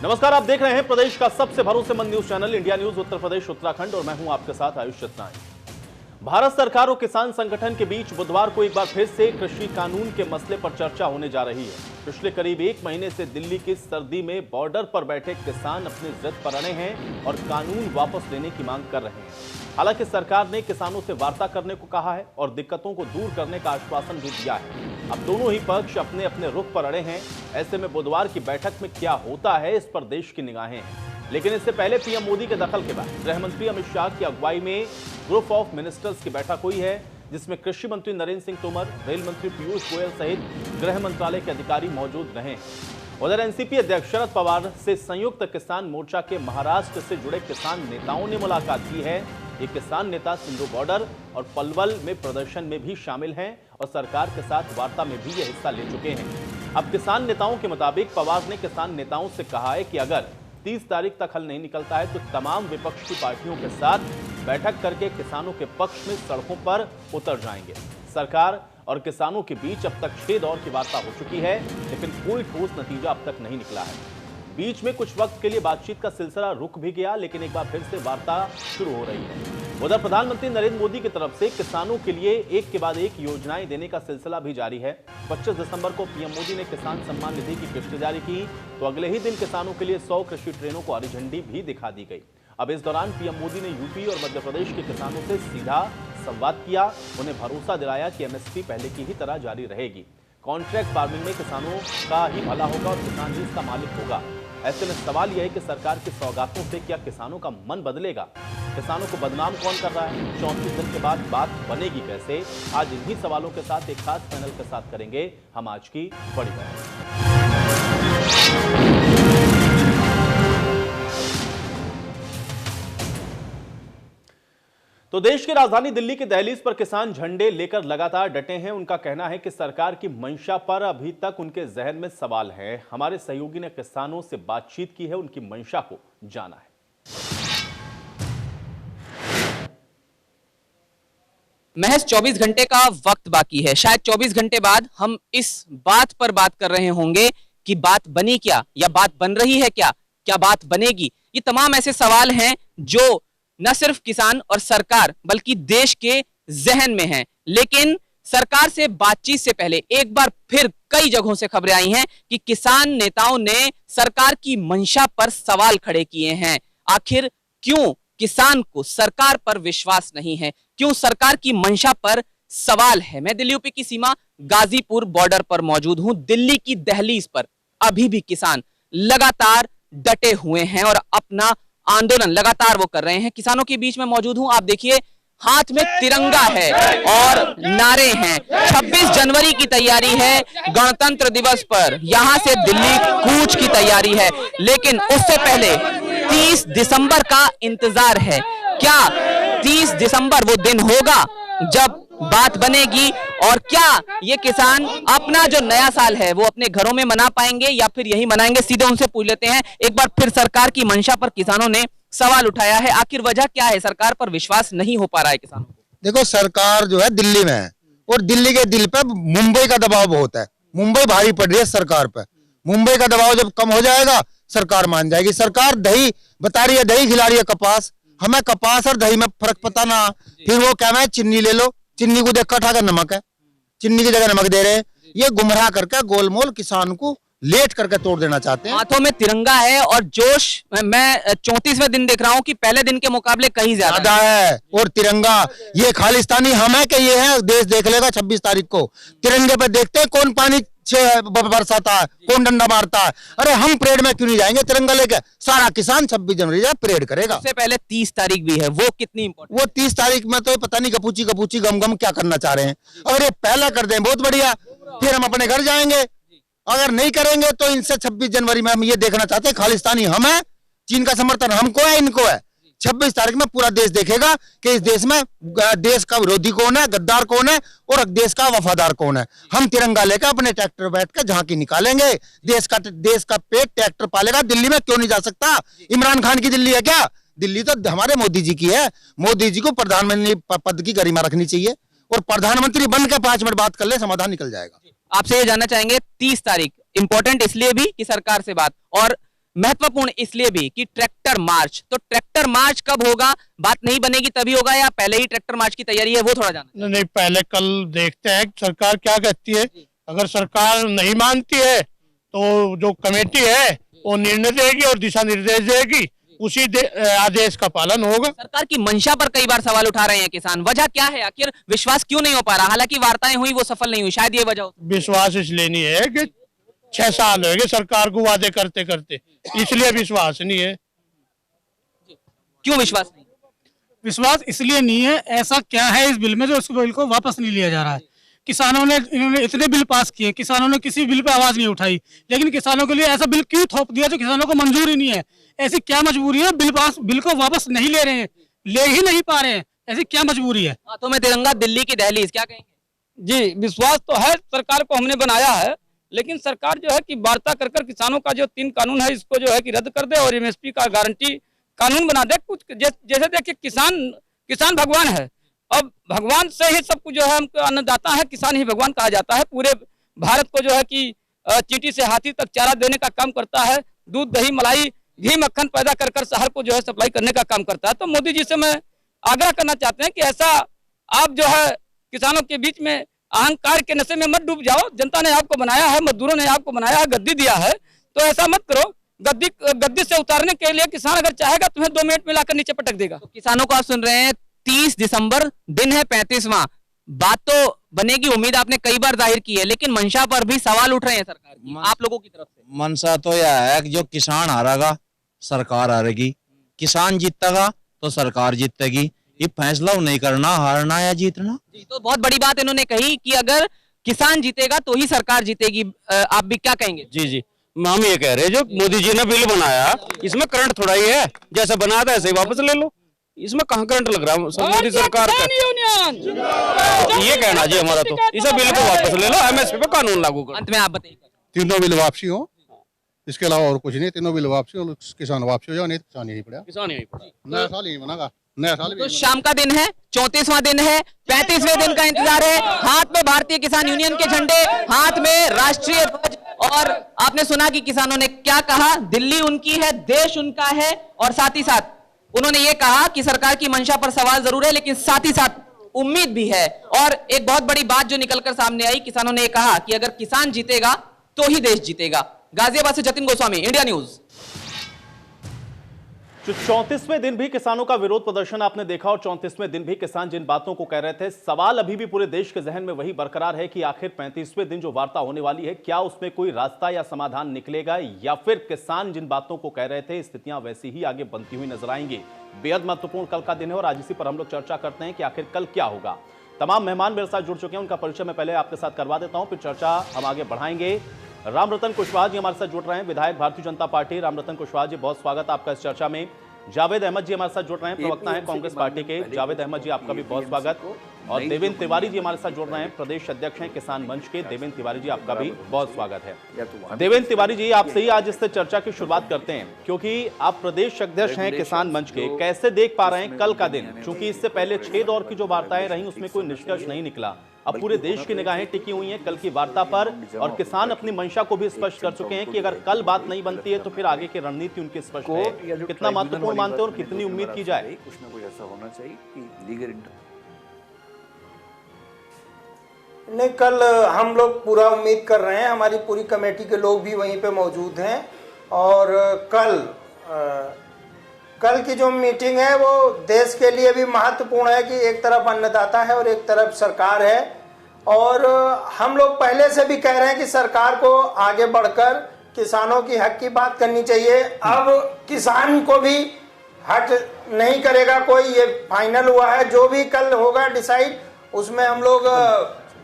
नमस्कार, आप देख रहे हैं प्रदेश का सबसे भरोसेमंद news channel India news Uttar Pradesh Uttarakhand और मैं हूं आपके साथ आयुष चतनानी। भारत सरकार और किसान संगठन के बीच बुधवार को एक बार फिर से कृषि कानून के मसले पर चर्चा होने जा रही है। पिछले करीब एक महीने से दिल्ली की सर्दी में बॉर्डर पर बैठे किसान अपनी जिद पर अड़े हैं और कानून वापस लेने की मांग कर रहे हैं। हालांकि सरकार ने किसानों से वार्ता करने को कहा है और दिक्कतों को दूर करने का आश्वासन भी दिया है। अब दोनों ही पक्ष अपने अपने रुख पर अड़े हैं। ऐसे में बुधवार की बैठक में क्या होता है, इस पर देश की निगाहें हैं। लेकिन इससे पहले पीएम मोदी के दखल के बाद गृह मंत्री अमित शाह की अगुवाई में ग्रुप ऑफ मिनिस्टर्स की बैठक हुई है, जिसमें कृषि मंत्री नरेंद्र सिंह तोमर, रेल मंत्री पीयूष गोयल सहित गृह मंत्रालय के अधिकारी मौजूद रहे। उधर एनसीपी अध्यक्ष शरद पवार से संयुक्त किसान मोर्चा के महाराष्ट्र से जुड़े किसान नेताओं ने मुलाकात की है। ये किसान नेता सिंधु बॉर्डर और पलवल में प्रदर्शन में भी शामिल हैं और सरकार के साथ वार्ता में भी ये हिस्सा ले चुके हैं। अब किसान नेताओं के मुताबिक पवार ने किसान नेताओं से कहा है कि अगर 30 तारीख तक हल नहीं निकलता है तो तमाम विपक्षी पार्टियों के साथ बैठक करके किसानों के पक्ष में सड़कों पर उतर जाएंगे। सरकार और किसानों के बीच अब तक 6 दौर की वार्ता हो चुकी है, लेकिन कोई ठोस नतीजा अब तक नहीं निकला है। बीच में कुछ वक्त के लिए बातचीत का सिलसिला रुक भी गया, लेकिन एक बार फिर से वार्ता शुरू हो रही है। उधर प्रधानमंत्री नरेंद्र मोदी की तरफ से किसानों के लिए एक के बाद एक योजनाएं देने का सिलसिला भी जारी है। 25 दिसंबर को पीएम मोदी ने किसान सम्मान निधि की किस्त जारी की, तो अगले ही दिन किसानों के लिए 100 कृषि ट्रेनों को हरी झंडी भी दिखा दी गई। अब इस दौरान पीएम मोदी ने यूपी और मध्य प्रदेश के किसानों से सीधा संवाद किया, उन्हें भरोसा दिलाया कि एमएसपी पहले की ही तरह जारी रहेगी। कॉन्ट्रैक्ट फार्मिंग में किसानों का ही भला होगा और किसान ही इसका मालिक होगा। ऐसे में सवाल यह है कि सरकार की सौगातों से क्या किसानों का मन बदलेगा? किसानों को बदनाम कौन कर रहा है? 34 दिन के बाद बात बनेगी कैसे? आज इन्हीं सवालों के साथ एक खास पैनल के साथ करेंगे हम आज की बड़ी बात। तो देश की राजधानी दिल्ली के दहलीज पर किसान झंडे लेकर लगातार डटे हैं। उनका कहना है कि सरकार की मंशा पर अभी तक उनके जहन में सवाल है। हमारे सहयोगी ने किसानों से बातचीत की है, उनकी मंशा को जाना है। महज 24 घंटे का वक्त बाकी है। शायद 24 घंटे बाद हम इस बात पर बात कर रहे होंगे कि बात बनी क्या, या बात बन रही है क्या, क्या बात बनेगी। ये तमाम ऐसे सवाल हैं जो न सिर्फ किसान और सरकार बल्कि देश के जहन में हैं। लेकिन सरकार से बातचीत से पहले एक बार फिर कई जगहों से खबरें आई हैं कि किसान नेताओं ने सरकार की मंशा पर सवाल खड़े किए हैं। आखिर क्यों किसान को सरकार पर विश्वास नहीं है, क्यों सरकार की मंशा पर सवाल है? मैं दिल्ली यूपी की सीमा गाजीपुर बॉर्डर पर मौजूद हूं। दिल्ली की दहलीज पर अभी भी किसान लगातार डटे हुए हैं और अपना आंदोलन लगातार वो कर रहे हैं। किसानों के बीच में मौजूद हूं। आप देखिए, हाथ में तिरंगा है और नारे हैं। 26 जनवरी की तैयारी है, गणतंत्र दिवस पर यहां से दिल्ली कूच की तैयारी है। लेकिन उससे पहले 30 दिसंबर का इंतजार है। क्या 30 दिसंबर वो दिन होगा जब बात बनेगी, और क्या ये किसान अपना जो नया साल है वो अपने घरों में मना पाएंगे या फिर यही मनाएंगे? सीधे उनसे पूछ लेते हैं। एक बार फिर सरकार की मंशा पर किसानों ने सवाल उठाया है। आखिर वजह क्या है? सरकार पर विश्वास नहीं हो पा रहा है किसानों को। देखो, सरकार जो है दिल्ली में है और दिल्ली के दिल पे मुंबई का दबाव बहुत है। मुंबई भारी पड़ रही है सरकार पे। मुंबई का दबाव जब कम हो जाएगा सरकार मान जाएगी। सरकार दही बता रही है, दही खिला रही है कपास। हमें कपास और दही में फर्क पता ना, फिर वो क्या है चीनी ले लो, चीनी को देखकर उठाकर नमक है, चीनी की जगह नमक दे रहे हैं। ये गुमराह करके गोलमोल किसान को लेट करके तोड़ देना चाहते हैं। हाथों में तिरंगा है और जोश मैं 34वें दिन देख रहा हूं कि पहले दिन के मुकाबले कहीं ज्यादा है। और तिरंगा ये खालिस्तानी हम है कि ये है? देश देख लेगा 26 तारीख को। तिरंगे पे देखते हैं कौन पानी बरसाता है, कौन डंडा मारता है। अरे हम परेड में क्यों नहीं जाएंगे तिरंगा लेके? सारा किसान 26 जनवरी परेड करेगा। उससे पहले 30 तारीख भी है, वो कितनी इंपॉर्टेंट? वो 30 तारीख में तो पता नहीं कपूची कपूची गम गम क्या करना चाह रहे हैं। अगर ये पहला कर दें बहुत बढ़िया, फिर हम अपने घर जाएंगे। अगर नहीं करेंगे तो इनसे 26 जनवरी में हम ये देखना चाहते हैं खालिस्तानी हम है, चीन का समर्थन हमको है, इनको है। 26 तारीख में पूरा देश देखेगा कि इस देश में देश का विरोधी कौन है, गद्दार कौन है और देश का वफादार कौन है। हम तिरंगा लेकर अपने ट्रैक्टर बैठ कर झांकी निकालेंगे। देश का पेट ट्रैक्टर पालेगा। दिल्ली में क्यों नहीं जा सकता? इमरान खान की दिल्ली है क्या? दिल्ली तो हमारे मोदी जी की है। मोदी जी को प्रधानमंत्री पद की गरिमा रखनी चाहिए और प्रधानमंत्री बनकर 5 मिनट बात कर ले, समाधान निकल जाएगा। आपसे ये जानना चाहेंगे 30 तारीख इंपॉर्टेंट इसलिए भी कि सरकार से बात, और महत्वपूर्ण इसलिए भी कि ट्रैक्टर मार्च, तो ट्रैक्टर मार्च कब होगा, बात नहीं बनेगी तभी होगा या पहले ही ट्रैक्टर मार्च की तैयारी है, वो थोड़ा जानना। नहीं, पहले कल देखते हैं सरकार क्या कहती है। अगर सरकार नहीं मानती है तो जो कमेटी है वो निर्णय देगी और दिशा निर्देश देगी, उसी आदेश का पालन होगा। सरकार की मंशा पर कई बार सवाल उठा रहे हैं किसान, वजह क्या है, आखिर विश्वास क्यों नहीं हो पा रहा? हालांकि वार्ताएं हुई वो सफल नहीं हुई, शायद ये वजह हो। विश्वास इसलिए नहीं है कि 6 साल हो गए सरकार को वादे करते करते, इसलिए विश्वास नहीं है। क्यों विश्वास नहीं? विश्वास इसलिए नहीं है, ऐसा क्या है इस बिल में जो इस बिल को वापस नहीं लिया जा रहा है। किसानों ने, इन्होंने इतने बिल पास किए, किसानों ने किसी बिल पे आवाज नहीं उठाई, लेकिन किसानों के लिए ऐसा बिल क्यों थोप दिया जो किसानों को मंजूर ही नहीं है? ऐसी क्या मजबूरी है? बिल को वापस नहीं ले रहे हैं, ले ही नहीं पा रहे हैं, ऐसी क्या मजबूरी है? हाथों में तिरंगा, दिल्ली की दहलीज, क्या कहेंगे? जी, विश्वास तो है, सरकार को हमने बनाया है, लेकिन सरकार जो है कि वार्ता कर कर किसानों का जो 3 कानून है इसको जो है कि रद्द कर दे और एमएसपी का गारंटी कानून बना दे। कुछ जैसे देखिए किसान भगवान है, अब भगवान से ही सब कुछ जो है हमको अन्नदाता है, किसान ही भगवान कहा जाता है। पूरे भारत को जो है कि चींटी से हाथी तक चारा देने का काम करता है, दूध दही मलाई घी मक्खन पैदा कर कर शहर को जो है सप्लाई करने का काम करता है। तो मोदी जी से मैं आग्रह करना चाहते हैं कि ऐसा आप जो है किसानों के बीच में अहंकार के नशे में मत डूब जाओ। जनता ने आपको बनाया है, मजदूरों ने आपको बनाया है, गद्दी दिया है, तो ऐसा मत करो। गद्दी से उतारने के लिए किसान अगर चाहेगा तुम्हें 2 मिनट में लाकर नीचे पटक देगा। तो किसानों को आप सुन रहे हैं, 30 दिसंबर दिन है 35वां, बात तो बनेगी, उम्मीद आपने कई बार जाहिर की है, लेकिन मंशा पर भी सवाल उठ रहे हैं सरकार की, आप लोगों की तरफ से। मनसा तो यह है कि जो किसान हारेगा सरकार हारेगी, किसान जीतेगा तो सरकार जीतेगी। ये फैसला नहीं करना हारना या जीतना। जी, तो बहुत बड़ी बात इन्होंने कही कि अगर किसान जीतेगा तो ही सरकार जीतेगी, आप भी क्या कहेंगे? जी जी, हम ये कह रहे हैं जो मोदी जी ने बिल बनाया इसमें करंट थोड़ा ही है, जैसे बना था ऐसे ही वापस ले लो, इसमें कहाँ करंट लग रहा है मोदी सरकार का। ये कहना जी हमारा, तो इसे बिल को वापस ले लो, एमएसपी पे कानून लागू करो। अंत में आप बताइए। तीनों बिल वापसी हो, इसके अलावा और कुछ नहीं। तीनों बिल वापसी हो, किसान वापसी हो जाओ, नहीं किसान यही पड़ा, किसान यही पड़ा। नया साल ही बनेगा, नया साल तो शाम का दिन है, 34वां दिन है, 35वें दिन का इंतजार है। हाथ में भारतीय किसान यूनियन के झंडे, हाथ में राष्ट्रीय ध्वज, और आपने सुना कि किसानों ने क्या कहा, दिल्ली उनकी है, देश उनका है, और साथ ही साथ उन्होंने ये कहा कि सरकार की मंशा पर सवाल जरूर है, लेकिन साथ ही साथ उम्मीद भी है। और एक बहुत बड़ी बात जो निकलकर सामने आई, किसानों ने ये कहा कि अगर किसान जीतेगा तो ही देश जीतेगा। गाजियाबाद से जतिन गोस्वामी, इंडिया न्यूज। 34वें दिन भी किसानों का विरोध प्रदर्शन आपने देखा, और 34वें दिन भी किसान जिन बातों को कह रहे थे, सवाल अभी भी पूरे देश के जहन में वही बरकरार है कि आखिर 35वें दिन जो वार्ता होने वाली है, क्या उसमें कोई रास्ता या समाधान निकलेगा, या फिर किसान जिन बातों को कह रहे थे स्थितियां वैसी ही आगे बनती हुई नजर आएंगी। बेहद महत्वपूर्ण कल का दिन है और आज इसी पर हम लोग चर्चा करते हैं कि आखिर कल क्या होगा। तमाम मेहमान मेरे साथ जुड़ चुके हैं, उनका परिचय मैं पहले आपके साथ करवा देता हूं, फिर चर्चा हम आगे बढ़ाएंगे। रामरतन कुशवाहा जी हमारे साथ जुड़ रहे हैं, विधायक भारतीय जनता पार्टी। रामरतन कुशवाहा जी, बहुत स्वागत आपका इस चर्चा में। जावेद अहमद जी हमारे साथ जुड़ रहे हैं, प्रवक्ता हैं कांग्रेस पार्टी के। जावेद अहमद जी, आपका भी बहुत स्वागत। और देवेंद्र तिवारी जी हमारे साथ जुड़ रहे हैं, प्रदेश अध्यक्ष हैं किसान मंच के। देवेंद्र तिवारी जी, आपका भी बहुत स्वागत है। देवेंद्र तिवारी जी, आपसे ही आज इससे चर्चा की शुरुआत करते हैं, क्योंकि आप प्रदेश अध्यक्ष हैं किसान मंच के। कैसे देख पा रहे हैं कल का दिन, क्योंकि इससे पहले 6 दौर की जो वार्ताएं रही उसमें कोई निष्कर्ष नहीं निकला। अब पूरे देश की निगाहें टिकी हुई हैं कल की वार्ता पर, और किसान अपनी मंशा को भी स्पष्ट कर चुके हैं कि अगर कल बात नहीं बनती है तो फिर आगे की रणनीति उनकी स्पष्ट है। कितना महत्वपूर्ण मानते हैं और कितनी उम्मीद की जाए? कुछ ना कुछ ऐसा होना चाहिए कि लीगल नहीं, कल हम लोग पूरा उम्मीद कर रहे हैं, हमारी पूरी कमेटी के लोग भी वहीं पे मौजूद हैं। और कल की जो मीटिंग है वो देश के लिए भी महत्वपूर्ण है कि एक तरफ अन्नदाता है और एक तरफ सरकार है। और हम लोग पहले से भी कह रहे हैं कि सरकार को आगे बढ़कर किसानों की हक की बात करनी चाहिए। अब किसान को भी हट नहीं करेगा कोई, ये फाइनल हुआ है। जो भी कल होगा डिसाइड, उसमें हम लोग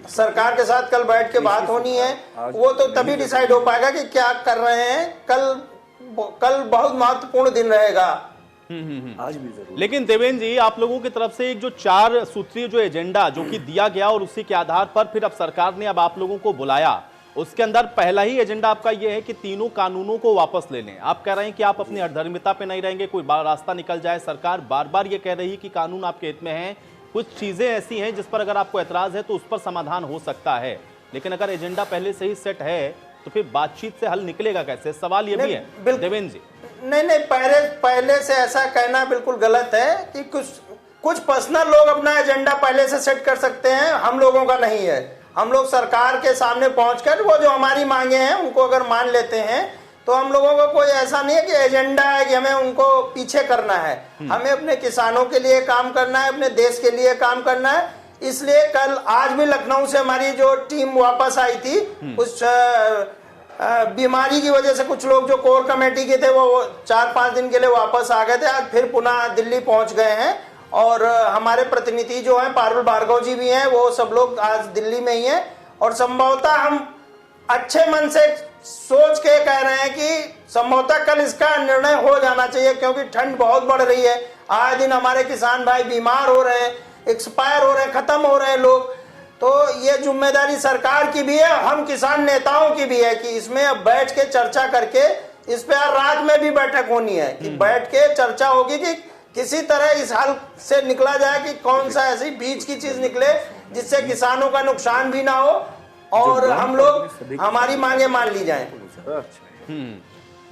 सरकार के साथ कल बैठ के बात होनी है, वो तो तभी डिसाइड हो पाएगा कि क्या कर रहे हैं। कल बहुत महत्वपूर्ण दिन रहेगा। आज भी जरूर। लेकिन देवेंद्र जी, आप लोगों की तरफ से एक जो 4 सूत्रीय जो एजेंडा जो कि दिया गया, और उसी के आधार पर फिर अब सरकार ने अब आप लोगों को बुलाया, उसके अंदर पहला ही एजेंडा आपका यह है कि तीनों कानूनों को वापस ले लें। आप कह रहे हैं कि आप अपनी अधर्मिता पे नहीं रहेंगे, कोई रास्ता निकल जाए। सरकार बार बार ये कह रही है कि कानून आपके हित में है, कुछ चीजें ऐसी हैं जिस पर अगर आपको एतराज है तो उस पर समाधान हो सकता है। लेकिन अगर एजेंडा पहले से ही सेट है तो फिर बातचीत से हल निकलेगा कैसे? सवाल ये भी है देवेंद्र जी। नहीं, पहले से ऐसा कहना बिल्कुल गलत है कि कुछ पर्सनल लोग अपना एजेंडा पहले से सेट कर सकते हैं, हम लोगों का नहीं है। हम लोग सरकार के सामने पहुंचकर वो जो हमारी मांगे हैं उनको अगर मान लेते हैं तो हम लोगों का कोई ऐसा नहीं है कि एजेंडा है कि हमें उनको पीछे करना है। हमें अपने किसानों के लिए काम करना है, अपने देश के लिए काम करना है। इसलिए आज भी लखनऊ से हमारी जो टीम वापस आई थी, उस बीमारी की वजह से कुछ लोग जो कोर कमेटी के थे वो 4-5 दिन के लिए वापस आ गए थे। आज फिर पुनः दिल्ली पहुंच गए हैं और हमारे प्रतिनिधि जो हैं पारुल भार्गव जी भी हैं, वो सब लोग आज दिल्ली में ही हैं। और संभवतः हम अच्छे मन से सोच के कह रहे हैं कि संभवतः कल इसका निर्णय हो जाना चाहिए, क्योंकि ठंड बहुत बढ़ रही है। आए दिन हमारे किसान भाई बीमार हो रहे हैं, एक्सपायर हो रहे हैं, खत्म हो रहे हैं लोग। तो ये जिम्मेदारी सरकार की भी है, हम किसान नेताओं की भी है कि इसमें अब बैठ के चर्चा करके इस पे रात में भी बैठक होनी है कि बैठ के चर्चा होगी कि किसी तरह इस हाल से निकला जाए कि कौन सा ऐसी बीच की चीज निकले जिससे किसानों का नुकसान भी ना हो और हम लोग हमारी मांगे मान ली जाएं।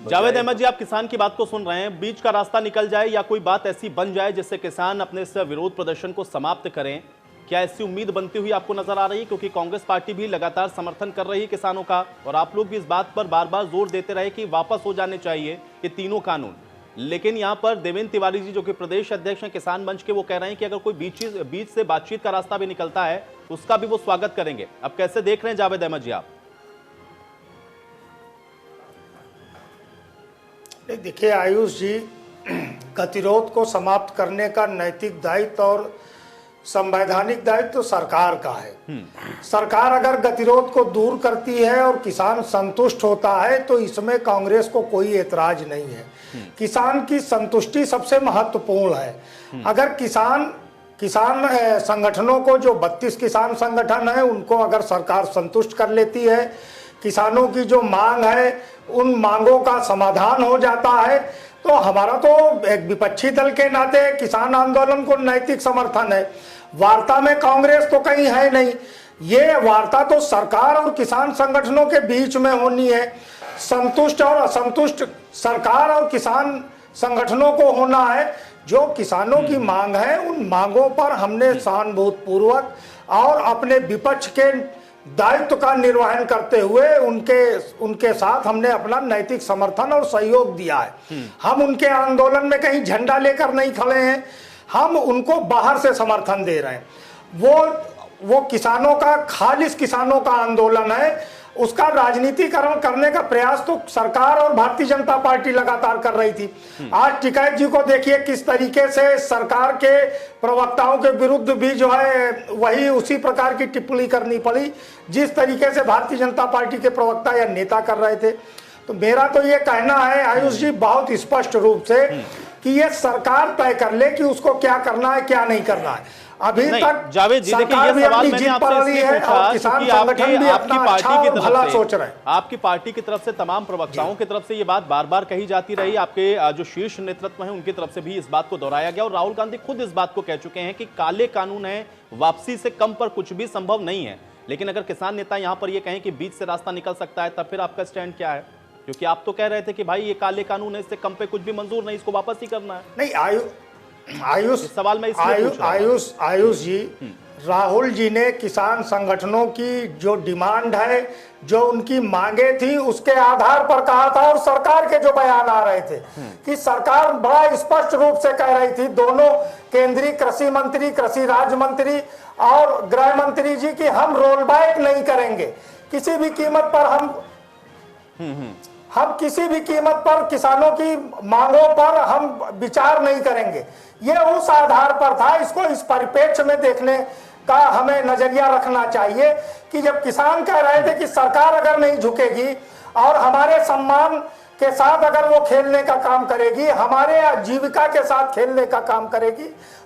जावेद अहमद जी, आप किसान की बात को सुन रहे हैं, बीच का रास्ता निकल जाए या कोई बात ऐसी बन जाए जिससे किसान अपने इस विरोध प्रदर्शन को समाप्त करें, क्या ऐसी उम्मीद बनती हुई आपको नजर आ रही है? क्योंकि कांग्रेस पार्टी भी लगातार समर्थन कर रही है किसानों का और आप लोग भी इस बात पर बार बार जोर देते रहे कि वापस हो जाने चाहिए ये तीनों कानून। लेकिन यहाँ पर देवेंद्र तिवारी जी जो कि प्रदेश अध्यक्ष हैं किसान मंच के, वो कह रहे हैं कि अगर कोई बीच से बातचीत का रास्ता भी निकलता है तो उसका भी वो स्वागत करेंगे। अब कैसे देख रहे हैं जावेद अहमद जी आप? देखिए आयुष जी, गतिरोध को समाप्त करने का नैतिक दायित्व और संवैधानिक दायित्व तो सरकार का है। सरकार अगर गतिरोध को दूर करती है और किसान संतुष्ट होता है तो इसमें कांग्रेस को कोई एतराज नहीं है। किसान की संतुष्टि सबसे महत्वपूर्ण है। अगर किसान संगठनों को, जो 32 किसान संगठन है, उनको अगर सरकार संतुष्ट कर लेती है, किसानों की जो मांग है उन मांगों का समाधान हो जाता है, तो हमारा तो एक विपक्षी दल के नाते किसान आंदोलन को नैतिक समर्थन है। वार्ता में कांग्रेस तो कहीं है नहीं, ये वार्ता तो सरकार और किसान संगठनों के बीच में होनी है। संतुष्ट और असंतुष्ट सरकार और किसान संगठनों को होना है। जो किसानों की मांग है उन मांगों पर हमने सहानुभूतिपूर्वक और अपने विपक्ष के दायित्व का निर्वहन करते हुए उनके साथ हमने अपना नैतिक समर्थन और सहयोग दिया है। हम उनके आंदोलन में कहीं झंडा लेकर नहीं खड़े हैं, हम उनको बाहर से समर्थन दे रहे हैं। वो किसानों का, खालिस किसानों का आंदोलन है, उसका राजनीतिकरण करने का प्रयास तो सरकार और भारतीय जनता पार्टी लगातार कर रही थी। आज टिकैत जी को देखिए किस तरीके से सरकार के प्रवक्ताओं के विरुद्ध भी जो है वही उसी प्रकार की टिप्पणी करनी पड़ी जिस तरीके से भारतीय जनता पार्टी के प्रवक्ता या नेता कर रहे थे। तो मेरा तो ये कहना है आयुष जी बहुत स्पष्ट रूप से कि ये सरकार तय कर ले कि उसको क्या करना है क्या नहीं करना है। अभी तक जावेद जी देखिए, ये सवाल मैंने आपसे इसलिए पूछा क्योंकि आपकी पार्टी की तरफ से तमाम प्रवक्ताओं की तरफ से ये बात बार बार कही जाती रही, आपके जो शीर्ष नेतृत्व है उनकी तरफ से भी इस बात को दोहराया गया और राहुल गांधी खुद इस बात को कह चुके हैं कि काले कानून है, वापसी से कम पर कुछ भी संभव नहीं है। लेकिन अगर किसान नेता यहाँ पर ये कहें कि बीच से रास्ता निकल सकता है, तब फिर आपका स्टैंड क्या है? क्योंकि आप तो कह रहे थे कि भाई ये काले कानून है, इससे कम पे कुछ भी मंजूर नहीं, इसको वापस ही करना है। नहीं आयुष सवाल में आयुष जी, राहुल जी ने किसान संगठनों की जो डिमांड है, जो उनकी मांगे थी, उसके आधार पर कहा था और सरकार के जो बयान आ रहे थे कि सरकार बड़ा स्पष्ट रूप से कह रही थी, दोनों केंद्रीय कृषि मंत्री, कृषि राज्य मंत्री और गृह मंत्री जी की हम रोल बैक नहीं करेंगे, किसी भी कीमत पर हम किसी भी कीमत पर किसानों की मांगों पर हम विचार नहीं करेंगे। ये उस आधार पर था। इसको इस परिप्रेक्ष्य में देखने का हमें नजरिया रखना चाहिए कि जब किसान कह रहे थे कि सरकार अगर नहीं झुकेगी और हमारे सम्मान के साथ अगर वो खेलने का काम करेगी, हमारे आजीविका के साथ खेलने का काम करेगी,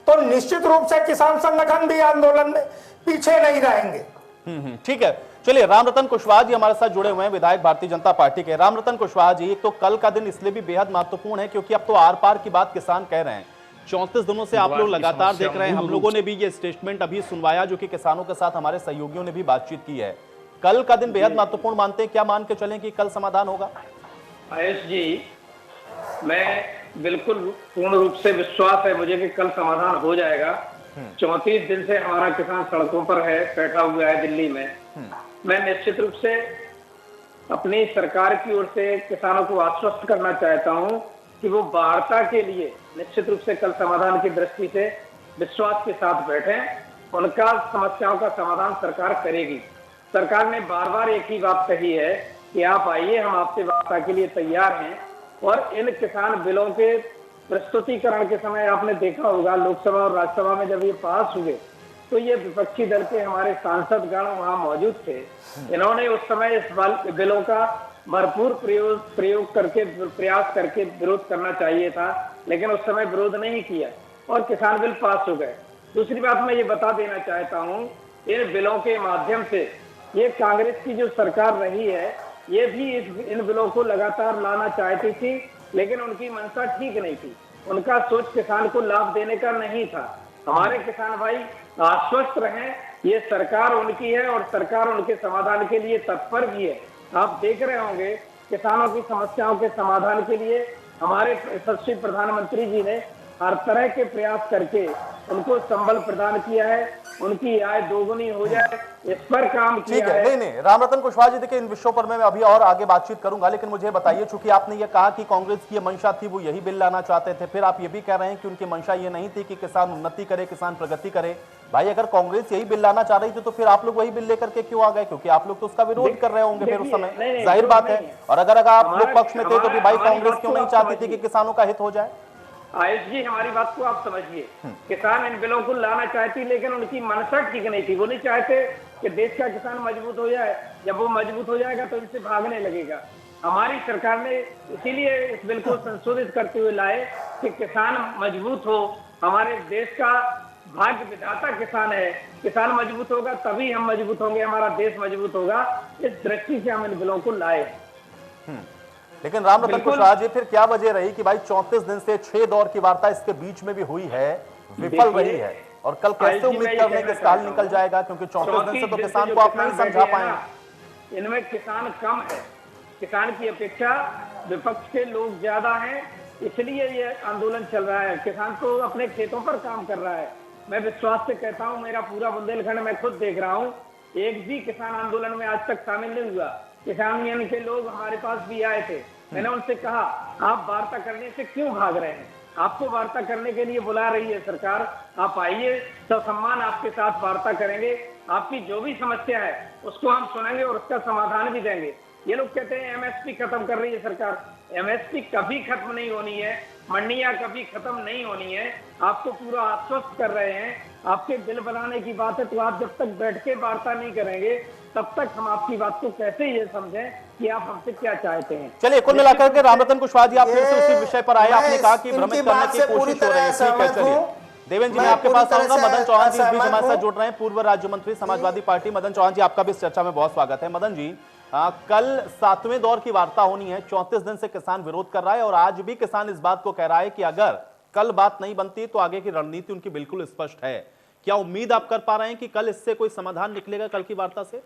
तो निश्चित रूप से किसान संगठन भी आंदोलन में पीछे नहीं रहेंगे। ठीक है, चलिए रामरतन कुशवाहा जी हमारे साथ जुड़े हुए हैं, विधायक भारतीय जनता पार्टी के। रामरतन कुशवाहा जी, एक तो कल का दिन इसलिए भी बेहद महत्वपूर्ण है क्योंकि अब तो आर पार की बात किसान कह रहे हैं। 34 दिनों से आप लोग लगातार देख रहे हैं, हम लोगों ने भी ये स्टेटमेंट अभी सुनवाया जो कि किसानों के साथ हमारे सहयोगियों ने भी बातचीत की है कल का दिन बेहद महत्वपूर्ण मानते हैं, क्या मान के चलें कि कल समाधान होगा? आयुष जी, मैं बिल्कुल पूर्ण रूप से विश्वास है मुझे कि कल समाधान हो जाएगा। 34 दिन से हमारा किसान सड़कों पर है, बैठा हुआ है दिल्ली में। मैं निश्चित रूप से अपनी सरकार की ओर से किसानों को आश्वस्त करना चाहता हूं कि वो वार्ता के लिए निश्चित रूप से कल समाधान की दृष्टि से विश्वास के साथ बैठें। उनका समस्याओं का समाधान सरकार करेगी। सरकार ने बार बार एक ही बात कही है कि आप आइए, हम आपसे वार्ता के लिए तैयार हैं। और इन किसान बिलों के प्रस्तुतिकरण के समय आपने देखा होगा लोकसभा और राज्यसभा में जब ये पास हुए तो ये विपक्षी दल के हमारे सांसद गण वहां मौजूद थे। इन्होंने उस समय इस बिलों का भरपूर प्रयोग करके प्रयास करके विरोध करना चाहिए था, लेकिन उस समय विरोध नहीं किया और किसान बिल पास हो गए। दूसरी बात मैं ये बता देना चाहता हूँ, इन बिलों के माध्यम से ये कांग्रेस की जो सरकार रही है ये भी इन बिलों को लगातार लाना चाहती थी, लेकिन उनकी मंशा ठीक नहीं थी। उनका सोच किसान को लाभ देने का नहीं था। हमारे किसान भाई आश्वस्त रहें, ये सरकार उनकी है और सरकार उनके समाधान के लिए तत्पर भी है। आप देख रहे होंगे किसानों की समस्याओं के समाधान के लिए हमारे यशस्वी प्रधानमंत्री जी ने हर तरह के प्रयास करके उनको संबल प्रदान किया है, उनकी आय दोगुनी हो जाए इस पर काम किया है। ठीक है, नहीं रामरतन कुशवाहा जी, देखिए इन विषयों पर मैं अभी और आगे बातचीत करूंगा, लेकिन मुझे बताइए, चूंकि आपने ये कहा कि कांग्रेस की मंशा थी वो यही बिल लाना चाहते थे, फिर आप ये भी कह रहे हैं कि उनकी मंशा ये नहीं थी कि किसान उन्नति करे, किसान प्रगति करे। भाई अगर कांग्रेस यही बिल लाना चाह रही थी तो फिर आप लोग वही बिल लेकर के क्यों आ गए? क्योंकि आप लोग तो उसका विरोध कर रहे होंगे फिर उस समय, जाहिर बात है। और अगर आप लोग पक्ष में थे तो फिर भाई कांग्रेस क्यों नहीं चाहती थी कि किसानों का हित हो जाए? आयुष जी, हमारी बात को आप समझिए, किसान इन बिलों को लाना चाहती, लेकिन उनकी मंशा ठीक नहीं थी। वो नहीं चाहते कि देश का किसान मजबूत हो जाए, जब वो मजबूत हो जाएगा तो इनसे भागने लगेगा। हमारी सरकार ने इसीलिए इस बिल को संशोधित करते हुए लाए कि किसान मजबूत हो। हमारे देश का भाग्य विधाता किसान है, किसान मजबूत होगा तभी हम मजबूत होंगे, हमारा देश मजबूत होगा। इस दृष्टि से हम इन बिलों को लाए। लेकिन रामरतन कुशवाहा जी, फिर क्या वजह रही कि भाई 34 दिन से 6 दौर की वार्ता इसके बीच में भी हुई है, विफल रही है, और कल कैसे उम्मीद करने के साल निकल जाएगा? क्योंकि 34 दिन से तो किसान को आप नहीं समझा पाए। इनमें किसान कम है, किसान की अपेक्षा विपक्ष के लोग ज्यादा हैं, इसलिए ये आंदोलन चल रहा है। किसान तो अपने खेतों पर काम कर रहा है। मैं विश्वास से कहता हूँ, मेरा पूरा बुंदेलखंड मैं खुद देख रहा हूँ, एक भी किसान आंदोलन में आज तक शामिल नहीं हुआ। किसान यूनियन के लोग हमारे पास भी आए थे, मैंने उनसे कहा आप वार्ता करने से क्यों भाग रहे हैं? आपको वार्ता करने के लिए बुला रही है सरकार, आप आइए, ससम्मान आपके साथ वार्ता करेंगे, आपकी जो भी समस्या है उसको हम सुनेंगे और उसका समाधान भी देंगे। ये लोग कहते हैं एमएसपी खत्म कर रही है सरकार, एमएसपी कभी खत्म नहीं होनी है, मंडियां कभी खत्म नहीं होनी है। आपको पूरा आश्वस्त कर रहे हैं। आपके बिल बनाने की बात है तो आप जब तक बैठ के वार्ता नहीं करेंगे तब तक हम आपकी बात को कैसे ये समझें कि आप हमसे क्या चाहते हैं। चलिए, कुल मिलाकर के रामरतन कुशवाहा जी, आप फिर से उसी विषय पर आए। आपने कहा कि भ्रमित करने की कोशिश हो रही है। ठीक है, चलिए देवेंद्र जी, मैं आपके पास आऊंगा। मदन चौहान जी इस बीच हमारे साथ जुड़ रहे हैं, पूर्व राज्य मंत्री समाजवादी पार्टी। मदन चौहान जी, आपका भी इस चर्चा में बहुत स्वागत है। मदन जी, कल 7वें दौर की वार्ता होनी है, 34 दिन से किसान विरोध कर रहा है और आज भी किसान इस बात को कह रहा है कि अगर कल बात नहीं बनती तो आगे की रणनीति उनकी बिल्कुल स्पष्ट है। क्या उम्मीद आप कर पा रहे हैं कि कल इससे कोई समाधान निकलेगा कल की वार्ता से?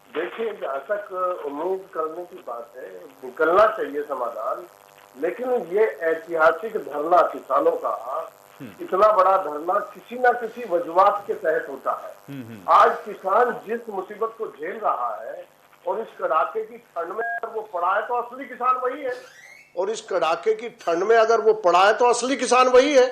देखिए, जहाँ तक उम्मीद करने की बात है, निकलना चाहिए समाधान, लेकिन ये ऐतिहासिक धरना किसानों का, इतना बड़ा धरना किसी ना किसी वजूहात के तहत होता है। आज किसान जिस मुसीबत को झेल रहा है और इस कड़ाके की ठंड में अगर वो पड़ा है तो असली किसान वही है, और इस कड़ाके की ठंड में अगर वो पड़ा है तो असली किसान वही है।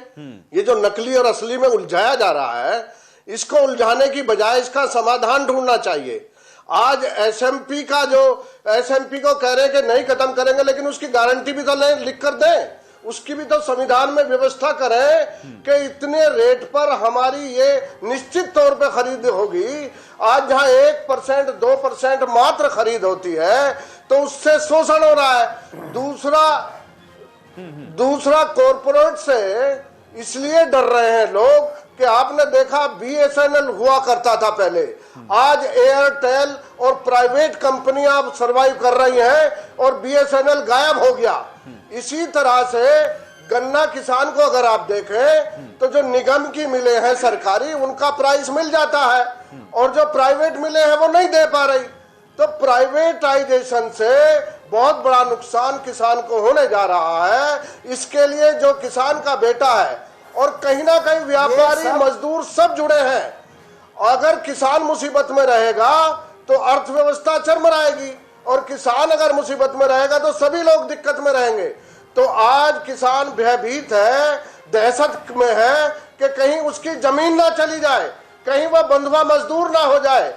ये जो नकली और असली में उलझाया जा रहा है, इसको उलझाने की बजाय इसका समाधान ढूंढना चाहिए। आज एसएमपी का जो एसएमपी को कह रहे हैं कि नहीं खत्म करेंगे, लेकिन उसकी गारंटी भी तो लिख कर दें, उसकी भी तो संविधान में व्यवस्था करें कि इतने रेट पर हमारी ये निश्चित तौर पे खरीद होगी। आज जहां 1% 2% मात्र खरीद होती है तो उससे शोषण हो रहा है। दूसरा कॉर्पोरेट से इसलिए डर रहे हैं लोग कि आपने देखा बीएसएनएल हुआ करता था पहले, आज एयरटेल और प्राइवेट कंपनियां सरवाइव कर रही हैं और बीएसएनएल गायब हो गया। इसी तरह से गन्ना किसान को अगर आप देखें तो जो निगम की मिलें हैं सरकारी, उनका प्राइस मिल जाता है। और जो प्राइवेट मिले हैं वो नहीं दे पा रही। तो प्राइवेटाइजेशन से बहुत बड़ा नुकसान किसान को होने जा रहा है। इसके लिए जो किसान का बेटा है और कहीं ना कहीं व्यापारी मजदूर सब जुड़े हैं। अगर किसान मुसीबत में रहेगा तो अर्थव्यवस्था चरमराएगी, और किसान अगर मुसीबत में रहेगा तो सभी लोग दिक्कत में रहेंगे। तो आज किसान भयभीत है, दहशत में है कि कहीं उसकी जमीन ना चली जाए, कहीं वह बंधुआ मजदूर ना हो जाए।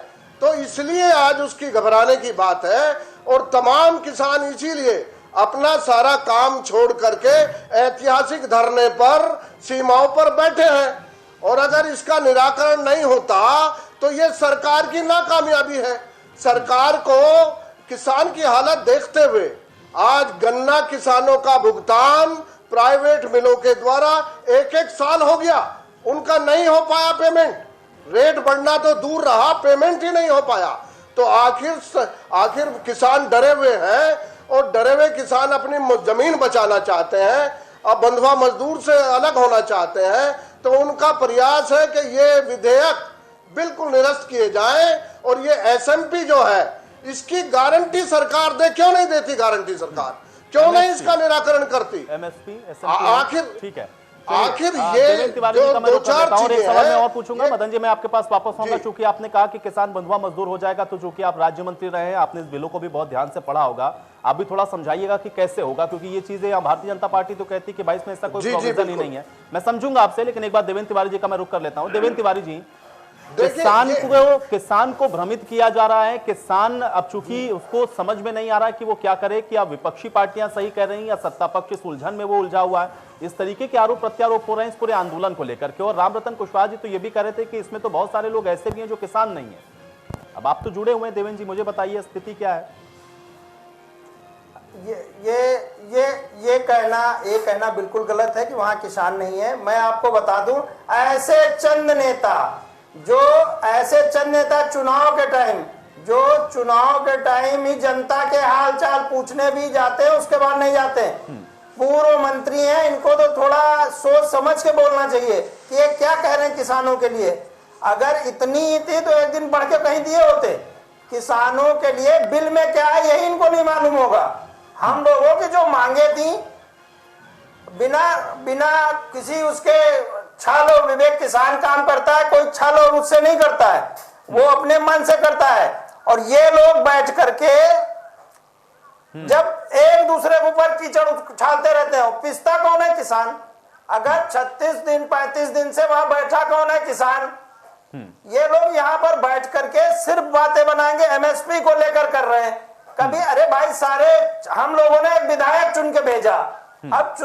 तो इसलिए आज उसकी घबराने की बात है, और तमाम किसान इसीलिए अपना सारा काम छोड़ करके ऐतिहासिक धरने पर सीमाओं पर बैठे हैं। और अगर इसका निराकरण नहीं होता तो ये सरकार की नाकामयाबी है। सरकार को किसान की हालत देखते हुए आज गन्ना किसानों का भुगतान प्राइवेट मिलों के द्वारा एक साल हो गया, उनका नहीं हो पाया पेमेंट। रेट बढ़ना तो दूर रहा, पेमेंट ही नहीं हो पाया। तो आखिर किसान डरे हुए हैं, और डरे हुए किसान अपनी जमीन बचाना चाहते हैं, अब बंधुआ मजदूर से अलग होना चाहते हैं। तो उनका प्रयास है कि ये विधेयक बिल्कुल निरस्त किए जाएं, और ये एसएमपी जो है इसकी गारंटी सरकार दे। क्यों नहीं देती गारंटी सरकार? क्यों नहीं इसका निराकरण करती? एमएसपी आखिर ठीक है। आखिर ये जो दो चार चीजें सवाल मैं और पूछूंगा मदन जी, मैं आपके पास वापस आऊंगा। चूंकि आपने कहा कि किसान बंधुआ मजदूर हो जाएगा, तो चूंकि आप राज्य मंत्री रहे हैं, आपने इस बिलों को भी बहुत ध्यान से पढ़ा होगा, आप भी थोड़ा समझाइएगा कि कैसे होगा, क्योंकि ये चीजें भारतीय जनता पार्टी तो कहती है कि भाई इसमें ऐसा कोई प्रोविजन ही नहीं है। मैं समझूंगा आपसे, लेकिन एक बार देवेंद्र तिवारी जी का मैं रुक कर लेता हूं। देवेंद्र तिवारी जी, किसान को भ्रमित किया जा रहा है। किसान अब चूंकि उसको समझ में नहीं आ रहा है कि वो क्या करे, कि अब विपक्षी पार्टियां सही कह रही हैं या सत्ता पक्ष इस उलझन में वो उलझा हुआ है। इस तरीके के आरोप प्रत्यारोप हो रहे हैं इस पूरे आंदोलन को लेकर के। और रामरतन कुशवाहा जी तो ये भी कह रहे थे कि इसमें तो बहुत सारे लोग ऐसे भी हैं जो किसान नहीं है। अब आप तो जुड़े हुए हैं देवेंद्र जी, मुझे बताइए स्थिति क्या है? ये कहना बिल्कुल गलत है कि वहां किसान नहीं है। मैं आपको बता दूं, ऐसे चंद नेता चुनाव के टाइम ही जनता के हाल चाल पूछने भी जाते हैं, उसके बाद नहीं जाते। पूर्व मंत्री हैं, इनको तो थोड़ा सोच समझ के बोलना चाहिए कि ये क्या कह रहे हैं किसानों के लिए। अगर इतनी ही थी तो एक दिन पढ़ के कहीं दिए होते। किसानों के लिए बिल में क्या है यही इनको नहीं मालूम होगा। हम लोगों की जो मांगे थी, बिना किसी उसके छाल और विवेक किसान काम करता है, कोई छाल और उससे नहीं करता है, वो अपने मन से करता है। और ये लोग बैठ करके जब एक दूसरे के ऊपर कीचड़ उछालते रहते हो, पिसता कौन है? किसान। अगर 36 दिन 35 दिन से वहां बैठा कौन है? किसान। ये लोग यहाँ पर बैठ करके सिर्फ बातें बनाएंगे, एमएसपी को लेकर कर रहे हैं। कभी अरे भाई सारे हम लोगों ने एक विधायक चुन के भेजा, अब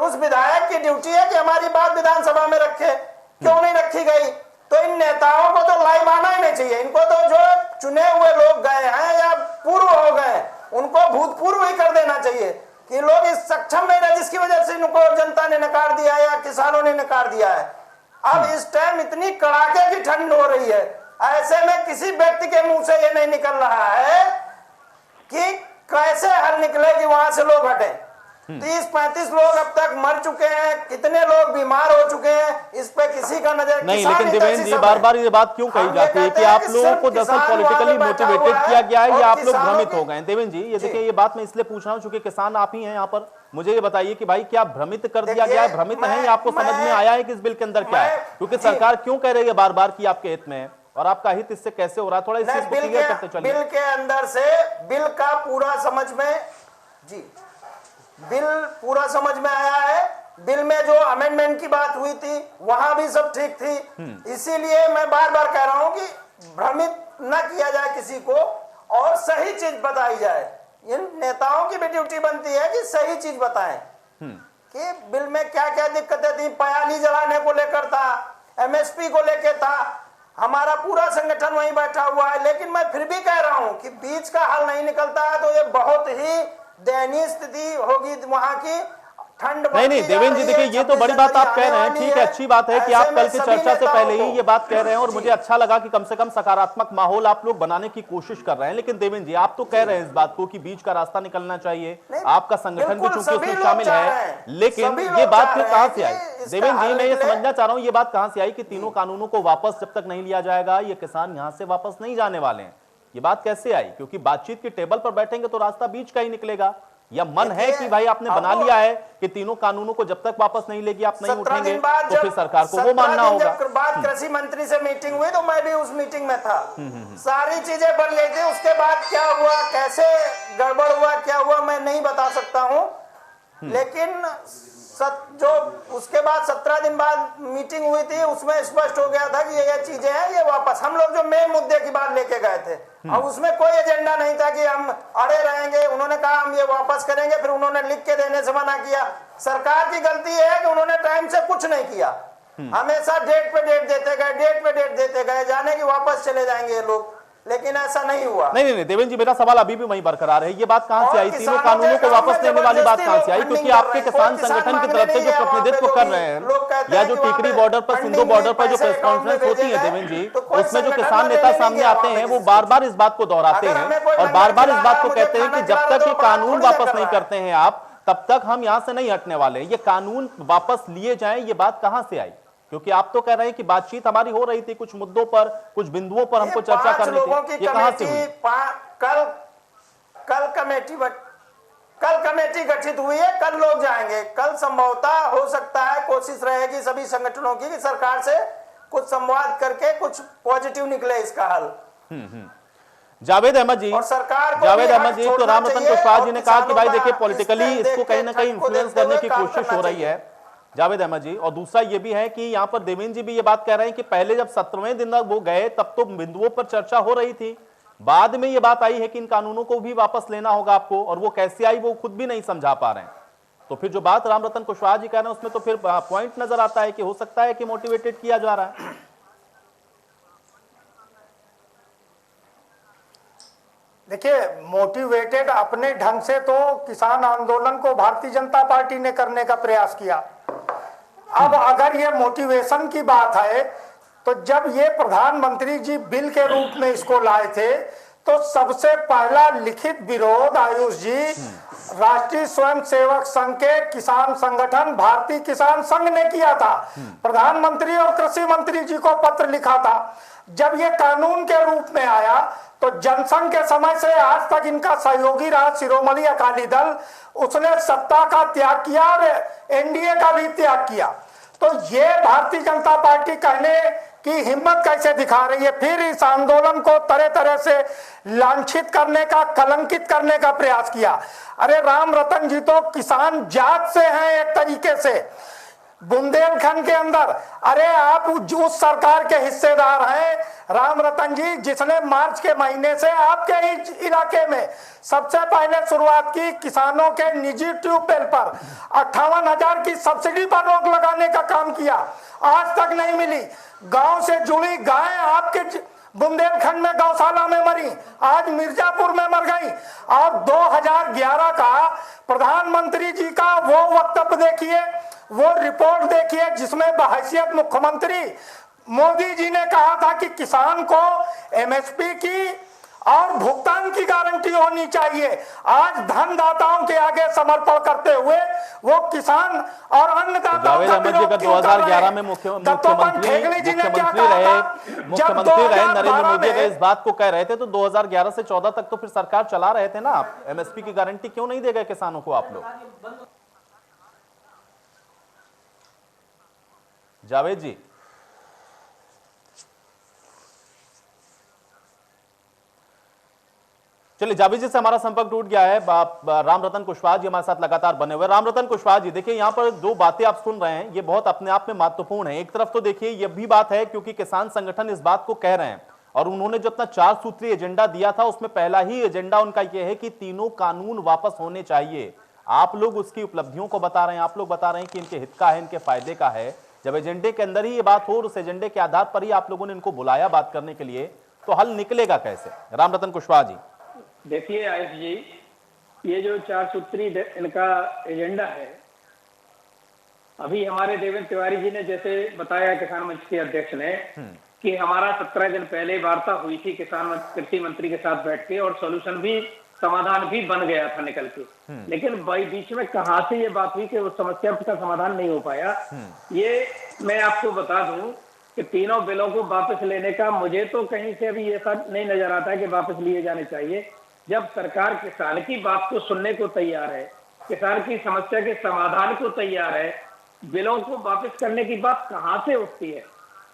उस विधायक की ड्यूटी है कि हमारी बात विधानसभा में रखे, क्यों नहीं रखी गई? तो इन नेताओं को तो लाइव आना ही नहीं चाहिए। इनको तो जो चुने हुए लोग गए हैं या पूर्व हो गए, उनको भूतपूर्व ही कर देना चाहिए कि लोग इस सक्षम नहीं रहे, जिसकी वजह से इनको जनता ने नकार दिया या किसानों ने नकार दिया है। अब इस टाइम इतनी कड़ाके की ठंड हो रही है, ऐसे में किसी व्यक्ति के मुंह से ये नहीं निकल रहा है कि कैसे हल निकले कि वहां से लोग हटे। 30-35 लोग अब तक मर चुके हैं, कितने लोग बीमार हो चुके हैं, इस पे किसी का नजर नहीं। लेकिन देवेंद्र जी, बार बार ये बात क्यों कही जाती है कि आप लोगों को दरअसल पॉलिटिकली मोटिवेटेड किया गया है या आप लोग भ्रमित हो गए? देवेंद्र जी, ये देखिए, ये बात मैं इसलिए पूछ रहा हूँ चूंकि किसान आप ही हैं यहाँ पर। मुझे ये बताइए कि भाई क्या भ्रमित कर दिया गया है, भ्रमित है, आपको समझ में आया है कि इस बिल के अंदर क्या है? क्योंकि सरकार क्यों कह रही है बार बार कि आपके हित में है, और आपका हित इससे कैसे हो रहा है? थोड़ा इस चीज को क्लियर करते चलिए। बिल के अंदर से बिल का पूरा समझ में बिल पूरा समझ में आया है। बिल में जो अमेंडमेंट की बात हुई थी वहां भी सब ठीक थी। इसीलिए मैं बार बार कह रहा हूं कि भ्रमित न किया जाए किसी को और सही चीज बताई जाए। इन नेताओं की भी ड्यूटी बनती है कि सही चीज बताएं कि बिल में क्या क्या दिक्कतें थी। पयाली जलाने को लेकर था, एमएसपी को लेकर था, हमारा पूरा संगठन वहीं बैठा हुआ है। लेकिन मैं फिर भी कह रहा हूं कि बीच का हल नहीं निकलता है तो ये बहुत ही दयनीय स्थिति होगी वहां की। ठंड नहीं देवेंद्र जी, देखिए ये तो बड़ी बात आप कह रहे हैं, ठीक है, अच्छी बात है कि आप कल की चर्चा से पहले ही ये बात कह रहे हैं और मुझे अच्छा लगा कि कम से कम सकारात्मक माहौल आप लोग बनाने की कोशिश कर रहे हैं। लेकिन देवेंद्र जी, आप तो कह रहे हैं इस बात को कि बीच का रास्ता निकलना चाहिए, आपका संगठन भी चूंकि उसमें शामिल है, लेकिन ये बात फिर कहां से आई? देवेंद्र जी, मैं ये समझना चाह रहा हूँ, ये बात कहां से आई कि तीनों कानूनों को वापस जब तक नहीं लिया जाएगा ये किसान यहां से वापस नहीं जाने वाले हैं? ये बात कैसे आई? क्योंकि बातचीत के टेबल पर बैठेंगे तो रास्ता बीच का ही निकलेगा। या मन है कि भाई आपने बना लिया है कि तीनों कानूनों को जब तक वापस नहीं लेगी आप नहीं उठेंगे, तो फिर सरकार को वो मानना होगा। बाद कृषि मंत्री से मीटिंग हुई तो मैं भी उस मीटिंग में था। सारी चीजें बन गई थी। उसके बाद क्या हुआ, कैसे गड़बड़ हुआ, क्या हुआ, मैं नहीं बता सकता हूँ। लेकिन जो उसके बाद 17 दिन बाद मीटिंग हुई थी उसमें स्पष्ट हो गया था कि ये चीजें हैं, ये वापस हम लोग जो मेन मुद्दे की बात लेके गए थे और उसमें कोई एजेंडा नहीं था कि हम अड़े रहेंगे। उन्होंने कहा हम ये वापस करेंगे, फिर उन्होंने लिख के देने से मना किया। सरकार की गलती है कि उन्होंने टाइम से कुछ नहीं किया, हमेशा डेट पे डेट देते गए, डेट पे डेट देते गए, जाने की वापस चले जाएंगे ये लोग, लेकिन ऐसा नहीं हुआ। नहीं देवेंद्र जी, मेरा सवाल अभी भी वहीं बरकरार है। ये बात कहां से आई, तीनों कानूनों को वापस लेने वाली बात कहां से आई? क्योंकि आपके किसान संगठन की तरफ से जो प्रतिनिधित्व कर रहे हैं या जो टिकरी बॉर्डर पर, सिंधु बॉर्डर पर जो प्रेस कॉन्फ्रेंस होती है देवेंद्र जी, उसमें जो किसान नेता सामने आते हैं वो बार बार इस बात को दोहराते हैं और बार बार इस बात को कहते हैं कि जब तक ये कानून वापस नहीं करते हैं आप, तब तक हम यहां से नहीं हटने वाले। ये कानून वापस लिए जाएं, ये बात कहां से आई? क्योंकि आप तो कह रहे हैं कि बातचीत हमारी हो रही थी, कुछ मुद्दों पर, कुछ बिंदुओं पर हमको चर्चा करनी थी। ये कहां से हुई? कल कमेटी गठित हुई है, कल लोग जाएंगे। कल संभवतः हो सकता है, कोशिश रहेगी सभी संगठनों की कि सरकार से कुछ संवाद करके कुछ पॉजिटिव निकले इसका हल। जावेद अहमद जी, और सरकार जावेद अहमद जी, तो राम रतन कुशवाहा जी ने कहा कि भाई देखिए पॉलिटिकली इसको कहीं ना कहीं इन्फ्लुएंस करने की कोशिश हो रही है, जावेद अहमद जी। और दूसरा ये भी है कि यहाँ पर देवेंद्र जी भी ये बात कह रहे हैं कि पहले जब 17वें दिन वो गए तब तो बिंदुओं पर चर्चा हो रही थी, बाद में ये बात आई है कि इन कानूनों को भी वापस लेना होगा आपको, और वो कैसे आई वो खुद भी नहीं समझा पा रहे हैं। तो फिर जो बात राम रतन कुशवाहा जी कह रहे हैं उसमें तो फिर पॉइंट नजर आता है कि हो सकता है कि मोटिवेटेड किया जा रहा है। देखिए, मोटिवेटेड अपने ढंग से तो किसान आंदोलन को भारतीय जनता पार्टी ने करने का प्रयास किया। अब अगर ये मोटिवेशन की बात है तो जब ये प्रधानमंत्री जी बिल के रूप में इसको लाए थे तो सबसे पहला लिखित विरोध आयुष जी राष्ट्रीय स्वयंसेवक संघ के किसान संगठन भारतीय किसान संघ ने किया था। प्रधानमंत्री और कृषि मंत्री जी को पत्र लिखा था। जब ये कानून के रूप में आया तो जनसंघ के समय से आज तक इनका सहयोगी रहा शिरोमणि अकाली दल, उसने सत्ता का त्याग किया और एनडीए का भी त्याग किया। तो ये भारतीय जनता पार्टी कहने की हिम्मत कैसे दिखा रही है? फिर इस आंदोलन को तरह तरह से लांछित करने का, कलंकित करने का प्रयास किया। अरे राम रतन जी तो किसान जात से हैं एक तरीके से, बुंदेलखंड के अंदर। अरे आप उस सरकार के हिस्सेदार हैं राम रतन जी जिसने मार्च के महीने से आपके ही इलाके में सबसे पहले शुरुआत की किसानों के निजी ट्यूबवेल पर 58,000 की सब्सिडी पर रोक लगाने का काम किया, आज तक नहीं मिली। गांव से जुड़ी गाय आपके बुंदेलखंड में गौशाला में मरी, आज मिर्जापुर में मर गई। और 2011 का प्रधानमंत्री जी का वो वक्तव्य देखिए, वो रिपोर्ट देखिए जिसमें बहैसियत मुख्यमंत्री मोदी जी ने कहा था कि किसान को एमएसपी की और भुगतान की गारंटी होनी चाहिए। आज धनदाताओं के आगे समर्पण करते हुए वो किसान और अन्नदाताओं का विरोध क्यों कर रहे हैं? 2011 में मुख्यमंत्री रहे नरेंद्र मोदी अगर इस बात को कह रहे थे तो 2011 से 14 तक तो फिर सरकार चला रहे थे ना आप। एमएसपी की गारंटी क्यों नहीं दे गए किसानों को आप लोग? जावेद जी, चलिए जावेद जी से हमारा संपर्क टूट गया है। राम रतन कुशवाहा जी हमारे साथ लगातार बने हुए। राम रतन कुशवाहा जी, देखिए यहाँ पर जो बातें आप सुन रहे हैं ये बहुत अपने आप में महत्वपूर्ण है। एक तरफ तो देखिए ये भी बात है क्योंकि किसान संगठन इस बात को कह रहे हैं और उन्होंने जो अपना 4 सूत्रीय एजेंडा दिया था उसमें पहला ही एजेंडा उनका यह है कि तीनों कानून वापस होने चाहिए। आप लोग उसकी उपलब्धियों को बता रहे हैं, आप लोग बता रहे हैं कि इनके हित का है, इनके फायदे का है। जब एजेंडे के अंदर ही ये बात हो और उस एजेंडे के आधार पर ही आप लोगों ने इनको बुलाया बात करने के लिए, तो हल निकलेगा कैसे? राम रतन कुशवाहा जी। देखिए आयुष जी, ये जो 4 सूत्री इनका एजेंडा है, अभी हमारे देवेंद्र तिवारी जी ने जैसे बताया किसान मंच के अध्यक्ष ने कि हमारा 17 दिन पहले वार्ता हुई थी किसान कृषि मंत्री के साथ बैठ के और सोल्यूशन भी समाधान भी बन गया था निकल के। लेकिन बीच में कहां से ये बात हुई कि उस समस्या का समाधान नहीं हो पाया। ये मैं आपको बता दूं कि तीनों बिलों को वापस लेने का मुझे तो कहीं से अभी ऐसा नहीं नजर आता है कि वापस लिए जाने चाहिए। जब सरकार किसान की बात को सुनने को तैयार है, किसान की समस्या के समाधान को तैयार है, बिलों को वापस करने की बात कहां से उठती है?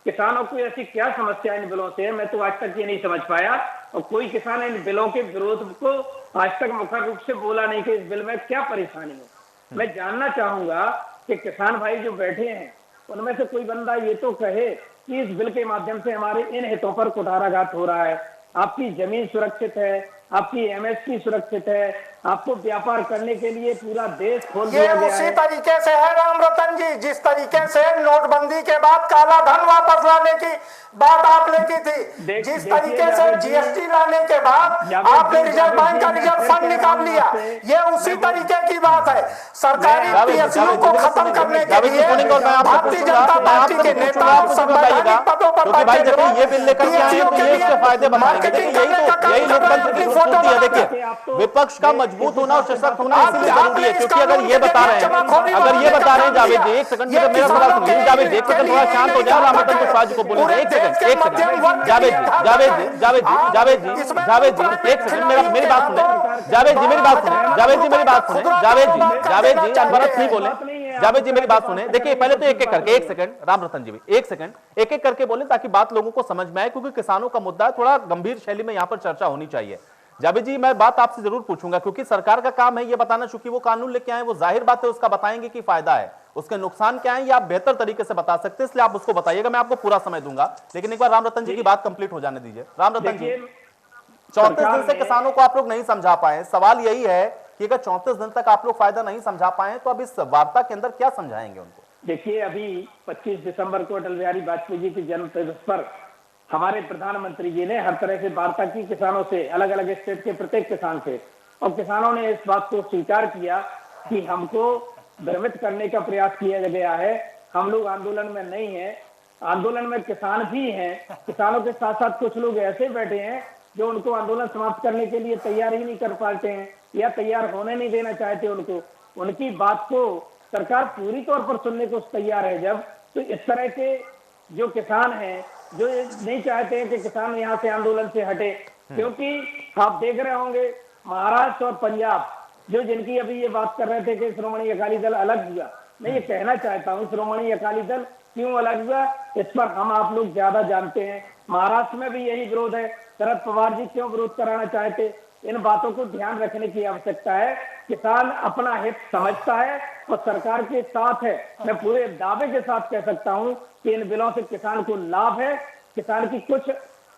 किसानों को ऐसी क्या समस्या इन बिलों से है, मैं तो आज तक ये नहीं समझ पाया। और कोई किसान इन बिलों के विरोध को आज तक मुखर रूप से बोला नहीं कि इस बिल में क्या परेशानी है। मैं जानना चाहूंगा कि किसान भाई जो बैठे हैं उनमें से कोई बंदा ये तो कहे कि इस बिल के माध्यम से हमारे इन हितों पर कुठाराघात हो रहा है, आपकी जमीन सुरक्षित है, आपकी एमएसपी सुरक्षित है, आपको व्यापार करने के लिए पूरा देश खोल दिया गया है। उसी तरीके से है राम रतन जी, जिस तरीके से नोटबंदी के बाद काला धन वापस लाने की बात आपने की थी, जिस तरीके से जीएसटी लाने के बाद आपने रिजर्व बैंक का रिजर्व फंड निकाल लिया, ये उसी तरीके की बात है। सरकारी पीएसयू को खत्म करने के लिए भारतीय जनता पार्टी के नेता और संवैधानिक पदों पर बैठे लोग पीएसयू के लिए मार्केटिंग करने का काम कर रहे हैं, अपनी फोटो बना के। देखिए विपक्ष का मजबूत होना और सशक्त होना इसलिए जरूरी है, क्योंकि अगर ये बता रहे हैं जावेद जी, एक सेकंड मेरा सवाल सुनिए। जावेद जी एक सेकंड थोड़ा शांत हो जाए, राम रतन कुशवाहा को बोलने एक सेकंड। जावेद जी एक सेकंड मेरी बात सुने। जावेद जी मेरी बात सुने। जावेद जी अनवरत नहीं बोले। जावेद जी मेरी बात सुने। देखिए पहले तो एक एक करके, एक सेकंड राम रतन जी भी एक सेकंड एक एक करके बोले ताकि बात लोगों को समझ में आए, क्योंकि किसानों का मुद्दा है, थोड़ा गंभीर शैली में यहाँ पर चर्चा होनी चाहिए। जावेद जी मैं बात आपसे जरूर पूछूंगा, क्योंकि सरकार का काम है ये बताना, चूंकि वो कानून लेके आए, वो जाहिर बात है उसका बताएंगे कि फायदा है, उसके नुकसान क्या है ये आप बेहतर तरीके से बता सकते हैं, इसलिए आप उसको बताइएगा, मैं आपको पूरा समय दूंगा। लेकिन एक बार राम रतन जी की बात कंप्लीट हो जाने दीजिए। राम रतन जी 34 दिन से किसानों को आप लोग नहीं समझा पाए, सवाल यही है कि अगर 34 दिन तक आप लोग फायदा नहीं समझा पाए तो अब इस वार्ता के अंदर क्या समझाएंगे उनको? देखिए अभी 25 दिसंबर को अटल बिहारी वाजपेयी जी की जन्म दिवस पर हमारे प्रधानमंत्री जी ने हर तरह से वार्ता की किसानों से, अलग अलग स्टेट के प्रत्येक किसान से, और किसानों ने इस बात को स्वीकार किया कि हमको भ्रमित करने का प्रयास किया गया है, हम लोग आंदोलन में नहीं है, आंदोलन में किसान भी हैं। किसानों के साथ साथ कुछ लोग ऐसे बैठे हैं जो उनको आंदोलन समाप्त करने के लिए तैयार ही नहीं कर पाते हैं या तैयार होने नहीं देना चाहते उनको। उनकी बात को सरकार पूरी तौर पर सुनने को तैयार है जब, तो इस तरह के जो किसान हैं जो नहीं चाहते हैं कि किसान यहाँ से आंदोलन से हटे, क्योंकि आप देख रहे होंगे महाराष्ट्र और पंजाब जो जिनकी अभी ये बात कर रहे थे कि श्रोमणी अकाली दल अलग हुआ, मैं ये कहना चाहता हूँ श्रोमणी अकाली दल क्यों अलग हुआ इस पर हम आप लोग ज्यादा जानते हैं। महाराष्ट्र में भी यही विरोध है, शरद पवार जी क्यों विरोध कराना चाहते, इन बातों को ध्यान रखने की आवश्यकता है। किसान अपना हित समझता है और सरकार के साथ है। मैं पूरे दावे के साथ कह सकता हूं कि इन बिलों से किसान को लाभ है। किसान की कुछ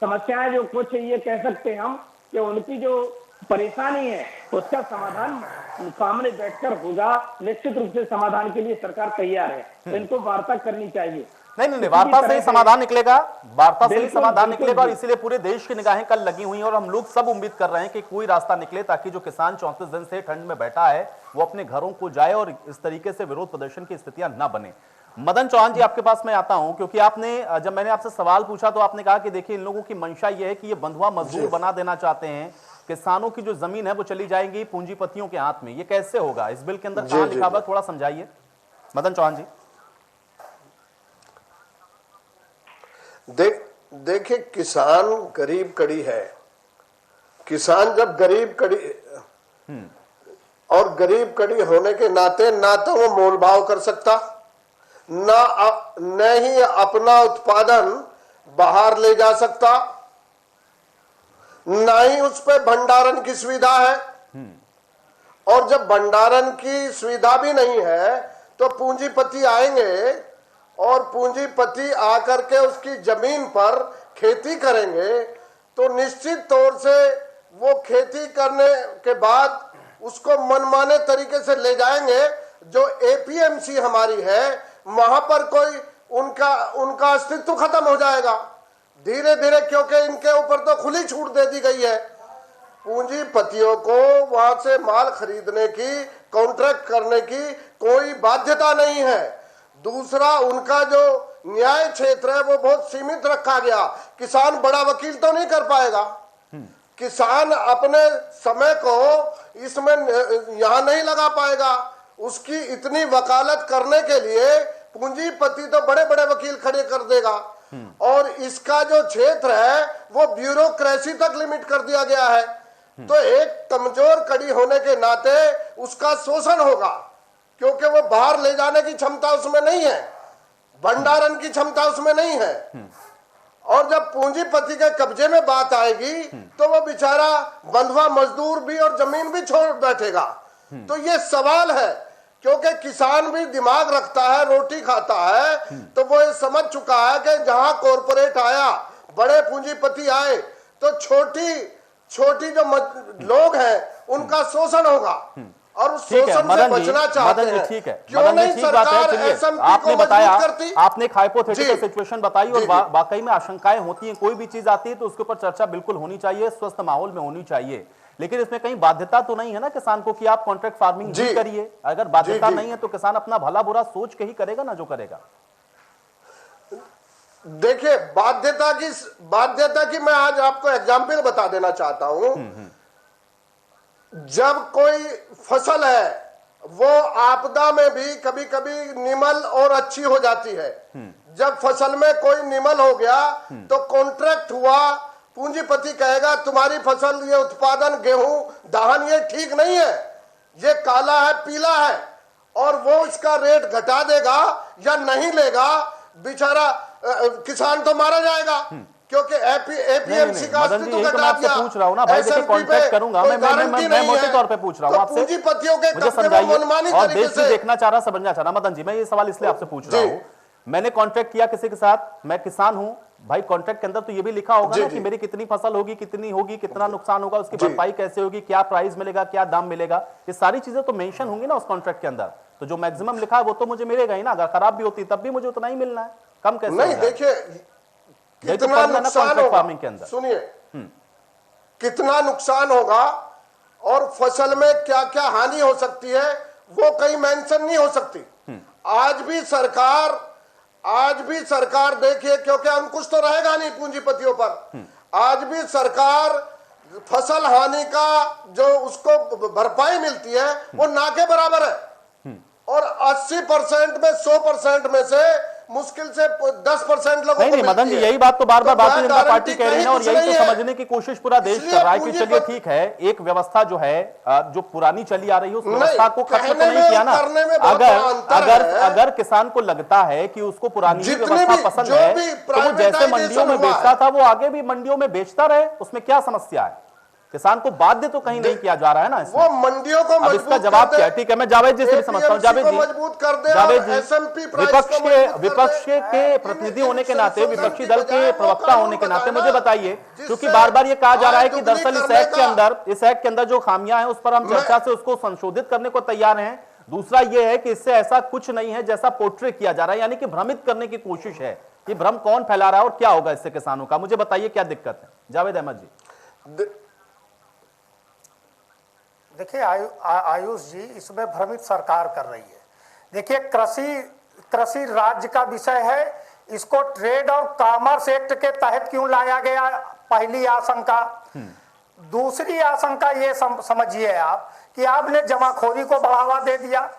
समस्याएं जो कुछ ये कह सकते हैं हम कि उनकी जो परेशानी है उसका समाधान सामने बैठकर होगा, निश्चित रूप से समाधान के लिए सरकार तैयार है, तो इनको वार्ता करनी चाहिए। नहीं, वार्ता से ही समाधान निकलेगा, वार्ता से ही समाधान निकलेगा, और इसीलिए पूरे देश की निगाहें कल लगी हुई हैं और हम लोग सब उम्मीद कर रहे हैं कि कोई रास्ता निकले ताकि जो किसान 34 दिन से ठंड में बैठा है वो अपने घरों को जाए और इस तरीके से विरोध प्रदर्शन की स्थितियां ना बने। मदन चौहान जी आपके पास मैं आता हूं, क्योंकि आपने जब मैंने आपसे सवाल पूछा तो आपने कहा कि देखिए इन लोगों की मंशा ये है कि ये बंधुआ मजदूर बना देना चाहते हैं, किसानों की जो जमीन है वो चली जाएगी पूंजीपतियों के हाथ में। ये कैसे होगा? इस बिल के अंदर कहां लिखा हुआ, थोड़ा समझाइए मदन चौहान जी। देखिए किसान गरीब कड़ी है। किसान जब गरीब कड़ी और गरीब कड़ी होने के नाते ना तो वो मोल भाव कर सकता, न ही अपना उत्पादन बाहर ले जा सकता, ना ही उस पे भंडारण की सुविधा है। और जब भंडारण की सुविधा भी नहीं है तो पूंजीपति आएंगे और पूंजीपति आकर के उसकी जमीन पर खेती करेंगे, तो निश्चित तौर से वो खेती करने के बाद उसको मनमाने तरीके से ले जाएंगे। जो एपीएमसी हमारी है वहां पर कोई उनका अस्तित्व खत्म हो जाएगा धीरे धीरे, क्योंकि इनके ऊपर तो खुली छूट दे दी गई है। पूंजीपतियों को वहां से माल खरीदने की, कॉन्ट्रैक्ट करने की कोई बाध्यता नहीं है। दूसरा, उनका जो न्याय क्षेत्र है वो बहुत सीमित रखा गया। किसान बड़ा वकील तो नहीं कर पाएगा, किसान अपने समय को इसमें यहाँ नहीं लगा पाएगा। उसकी इतनी वकालत करने के लिए पूंजीपति तो बड़े बड़े वकील खड़े कर देगा, और इसका जो क्षेत्र है वो ब्यूरोक्रेसी तक लिमिट कर दिया गया है। तो एक कमजोर कड़ी होने के नाते उसका शोषण होगा, क्योंकि वो बाहर ले जाने की क्षमता उसमें नहीं है, भंडारण की क्षमता उसमें नहीं है। और जब पूंजीपति के कब्जे में बात आएगी तो वो बेचारा बंधुआ मजदूर भी और जमीन भी छोड़ बैठेगा। तो ये सवाल है, क्योंकि किसान भी दिमाग रखता है, रोटी खाता है, तो वो ये समझ चुका है कि जहां कॉरपोरेट आया, बड़े पूंजीपति आए, तो छोटी जो लोग हैं उनका शोषण होगा, और उस शोषण से बचना चाहते हैं। ठीक है, क्यों नहीं सरकार एसएमपी आपने को बताया, मजबूत करती? आपने एक हाइपोथेटिकल सिचुएशन बताई, और वाकई में आशंकाएं होती हैं, कोई भी चीज आती है तो उसके ऊपर चर्चा बिल्कुल होनी चाहिए, स्वस्थ माहौल में होनी चाहिए। लेकिन इसमें कहीं बाध्यता तो नहीं है ना किसान को कि आप कॉन्ट्रैक्ट फार्मिंग ही करिए? अगर बाध्यता नहीं है तो किसान अपना भला बुरा सोच के ही करेगा ना जो करेगा। देखिए, बाध्यता की मैं आज आपको एग्जाम्पल बता देना चाहता हूं। जब कोई फसल है वो आपदा में भी कभी कभी निमल और अच्छी हो जाती है। जब फसल में कोई निमल हो गया तो कॉन्ट्रैक्ट हुआ, पूंजीपति कहेगा तुम्हारी फसल, ये उत्पादन, गेहूं, धान, ये ठीक नहीं है, ये काला है, पीला है, और वो इसका रेट घटा देगा या नहीं लेगा, बेचारा किसान तो मारा जाएगा, क्योंकि एपीएमसी का अस्तित्व घटा दिया। पूछ रहा हूं ना भाई, देखिए कॉन्ट्रैक्ट करूंगा मैं मोटे तौर पे पूछ रहा हूं आपसे, पूंजीपतियों के मुझे समझाइए, और देश भी देखना चाह रहा, समझना चाह रहा। मदन जी, मैं ये सवाल इसलिए आपसे पूछ रहा हूं, मैंने कॉन्ट्रैक्ट किया किसी के साथ, मैं किसान हूं भाई, कॉन्ट्रैक्ट के अंदर तो ये भी लिखा होगा ना कि मेरी कितनी फसल होगी, कितनी होगी, कितना नुकसान होगा, उसकी भरपाई कैसे होगी, क्या प्राइस मिलेगा, क्या दाम मिलेगा, ये सारी चीजें तो मेंशन होंगी ना उस कॉन्ट्रैक्ट के अंदर। तो जो मैक्सिमम लिखा है वो तो मुझे मिलेगा ही ना, अगर खराब भी होती तब भी मुझे उतना ही मिलना है, कम कैसे? नहीं, देखिए कितना नुकसान होगा, के अंदर सुनिए कितना नुकसान होगा और फसल में क्या क्या हानि हो सकती है वो कहीं मेंशन नहीं हो सकती। आज भी सरकार देखिए, क्योंकि अंकुश तो रहेगा नहीं पूंजीपतियों पर, आज भी सरकार फसल हानि का जो उसको भरपाई मिलती है वो ना के बराबर है, और 80% में 100% में से मुश्किल से 10% लोगों नहीं, मदन जी, यही बात तो बार बार भारतीय जनता पार्टी कह रही है, और यही तो समझने की कोशिश पूरा देश कर रहा है कि चलिए ठीक है, एक व्यवस्था जो है जो पुरानी चली आ रही है उस व्यवस्था को खत्म तो नहीं किया ना। अगर किसान को लगता है कि उसको पुरानी व्यवस्था पसंद है तो वो जैसे मंडियों में बेचता था वो आगे भी मंडियों में बेचता रहे, उसमें क्या समस्या है? किसान को बाध्य तो कहीं नहीं किया जा रहा है ना इसमें। वो मंडियों को अब इसका जवाब क्या है? ठीक है, मैं जावेद जी से भी समझता हूं। जावेद जी, विपक्ष के प्रतिनिधि होने के नाते, विपक्षी दल के प्रवक्ता होने के नाते मुझे बताइए, क्योंकि बार बार ये कहा जा रहा है कि दरअसल इस एक्ट के अंदर जो खामियां हैं उस पर हम चर्चा से उसको संशोधित करने को तैयार हैं। दूसरा ये है कि इससे ऐसा कुछ नहीं है जैसा पोर्ट्रे किया जा रहा है, यानी कि भ्रमित करने की कोशिश है। ये भ्रम कौन फैला रहा है और क्या होगा इससे किसानों का? मुझे बताइए क्या दिक्कत है, जावेद अहमद जी। देखिए आयुष जी, इसमें भ्रमित सरकार कर रही है। देखिए कृषि राज्य का विषय है, इसको ट्रेड और कॉमर्स एक्ट के तहत क्यों लाया गया, पहली आशंका। दूसरी आशंका ये समझिए आप कि आपने जमाखोरी को बढ़ावा दे दिया।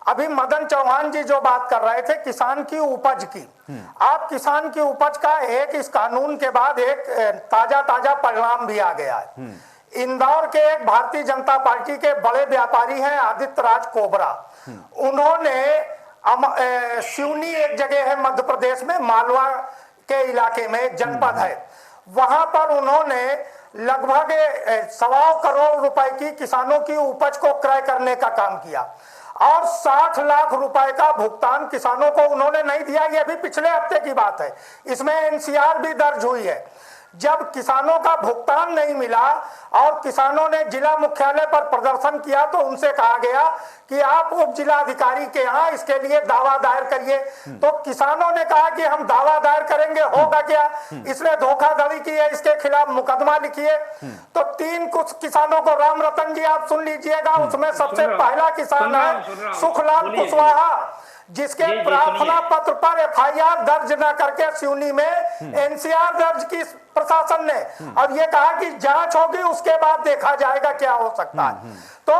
अभी मदन चौहान जी जो बात कर रहे थे किसान की उपज की, आप किसान की उपज का इस कानून के बाद एक ताजा परिणाम भी आ गया है। इंदौर के एक भारतीय जनता पार्टी के बड़े व्यापारी हैं आदित्य राज कोबरा, उन्होंने सिवनी एक जगह है मध्य प्रदेश में, मालवा के इलाके में एक जनपद है, वहां पर उन्होंने लगभग 1.25 करोड़ रुपए की किसानों की उपज को क्रय करने का काम किया, और 60 लाख रुपए का भुगतान किसानों को उन्होंने नहीं दिया। ये अभी पिछले हफ्ते की बात है, इसमें एनसीआर भी दर्ज हुई है। जब किसानों का भुगतान नहीं मिला और किसानों ने जिला मुख्यालय पर प्रदर्शन किया तो उनसे कहा गया कि आप उप जिला अधिकारी के यहाँ इसके लिए दावा दायर करिए। तो किसानों ने कहा कि हम दावा दायर करेंगे, होगा क्या, इसने धोखाधड़ी की है, इसके खिलाफ मुकदमा लिखिए। तो 3 कुछ किसानों को, राम रतन जी आप सुन लीजिएगा, उसमें सबसे पहला किसान है सुखलाल कुशवाहा, जिसके प्रार्थना पत्र पर FIR दर्ज न करके सिवनी में NCR दर्ज की प्रशासन ने, अब ये कहा कि जांच होगी उसके बाद देखा जाएगा क्या हो सकता है। तो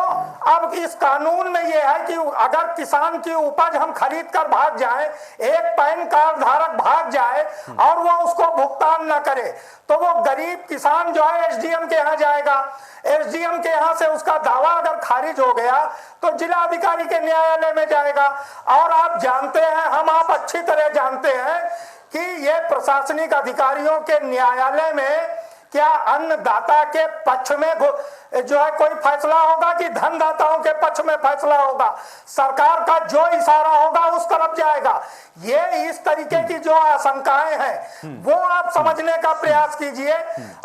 अब इस कानून में ये है कि अगर किसान की उपज हम खरीद कर भाग जाए, एक पैन कार्ड धारक भाग जाए और वो उसको भुगतान न करे, तो वो गरीब किसान जो है SDM के यहाँ जाएगा। SDM के यहाँ से उसका दावा अगर खारिज हो गया तो जिला अधिकारी के न्यायालय में जाएगा। और आप जानते हैं, आप अच्छी तरह जानते हैं कि ये प्रशासनिक अधिकारियों के न्यायालय में क्या अन्नदाता के पक्ष में जो है कोई फैसला होगा कि धनदाताओं के पक्ष में फैसला होगा। सरकार का जो इशारा होगा उस तरफ जाएगा। ये इस तरीके की जो आशंकाएं हैं वो आप समझने का प्रयास कीजिए,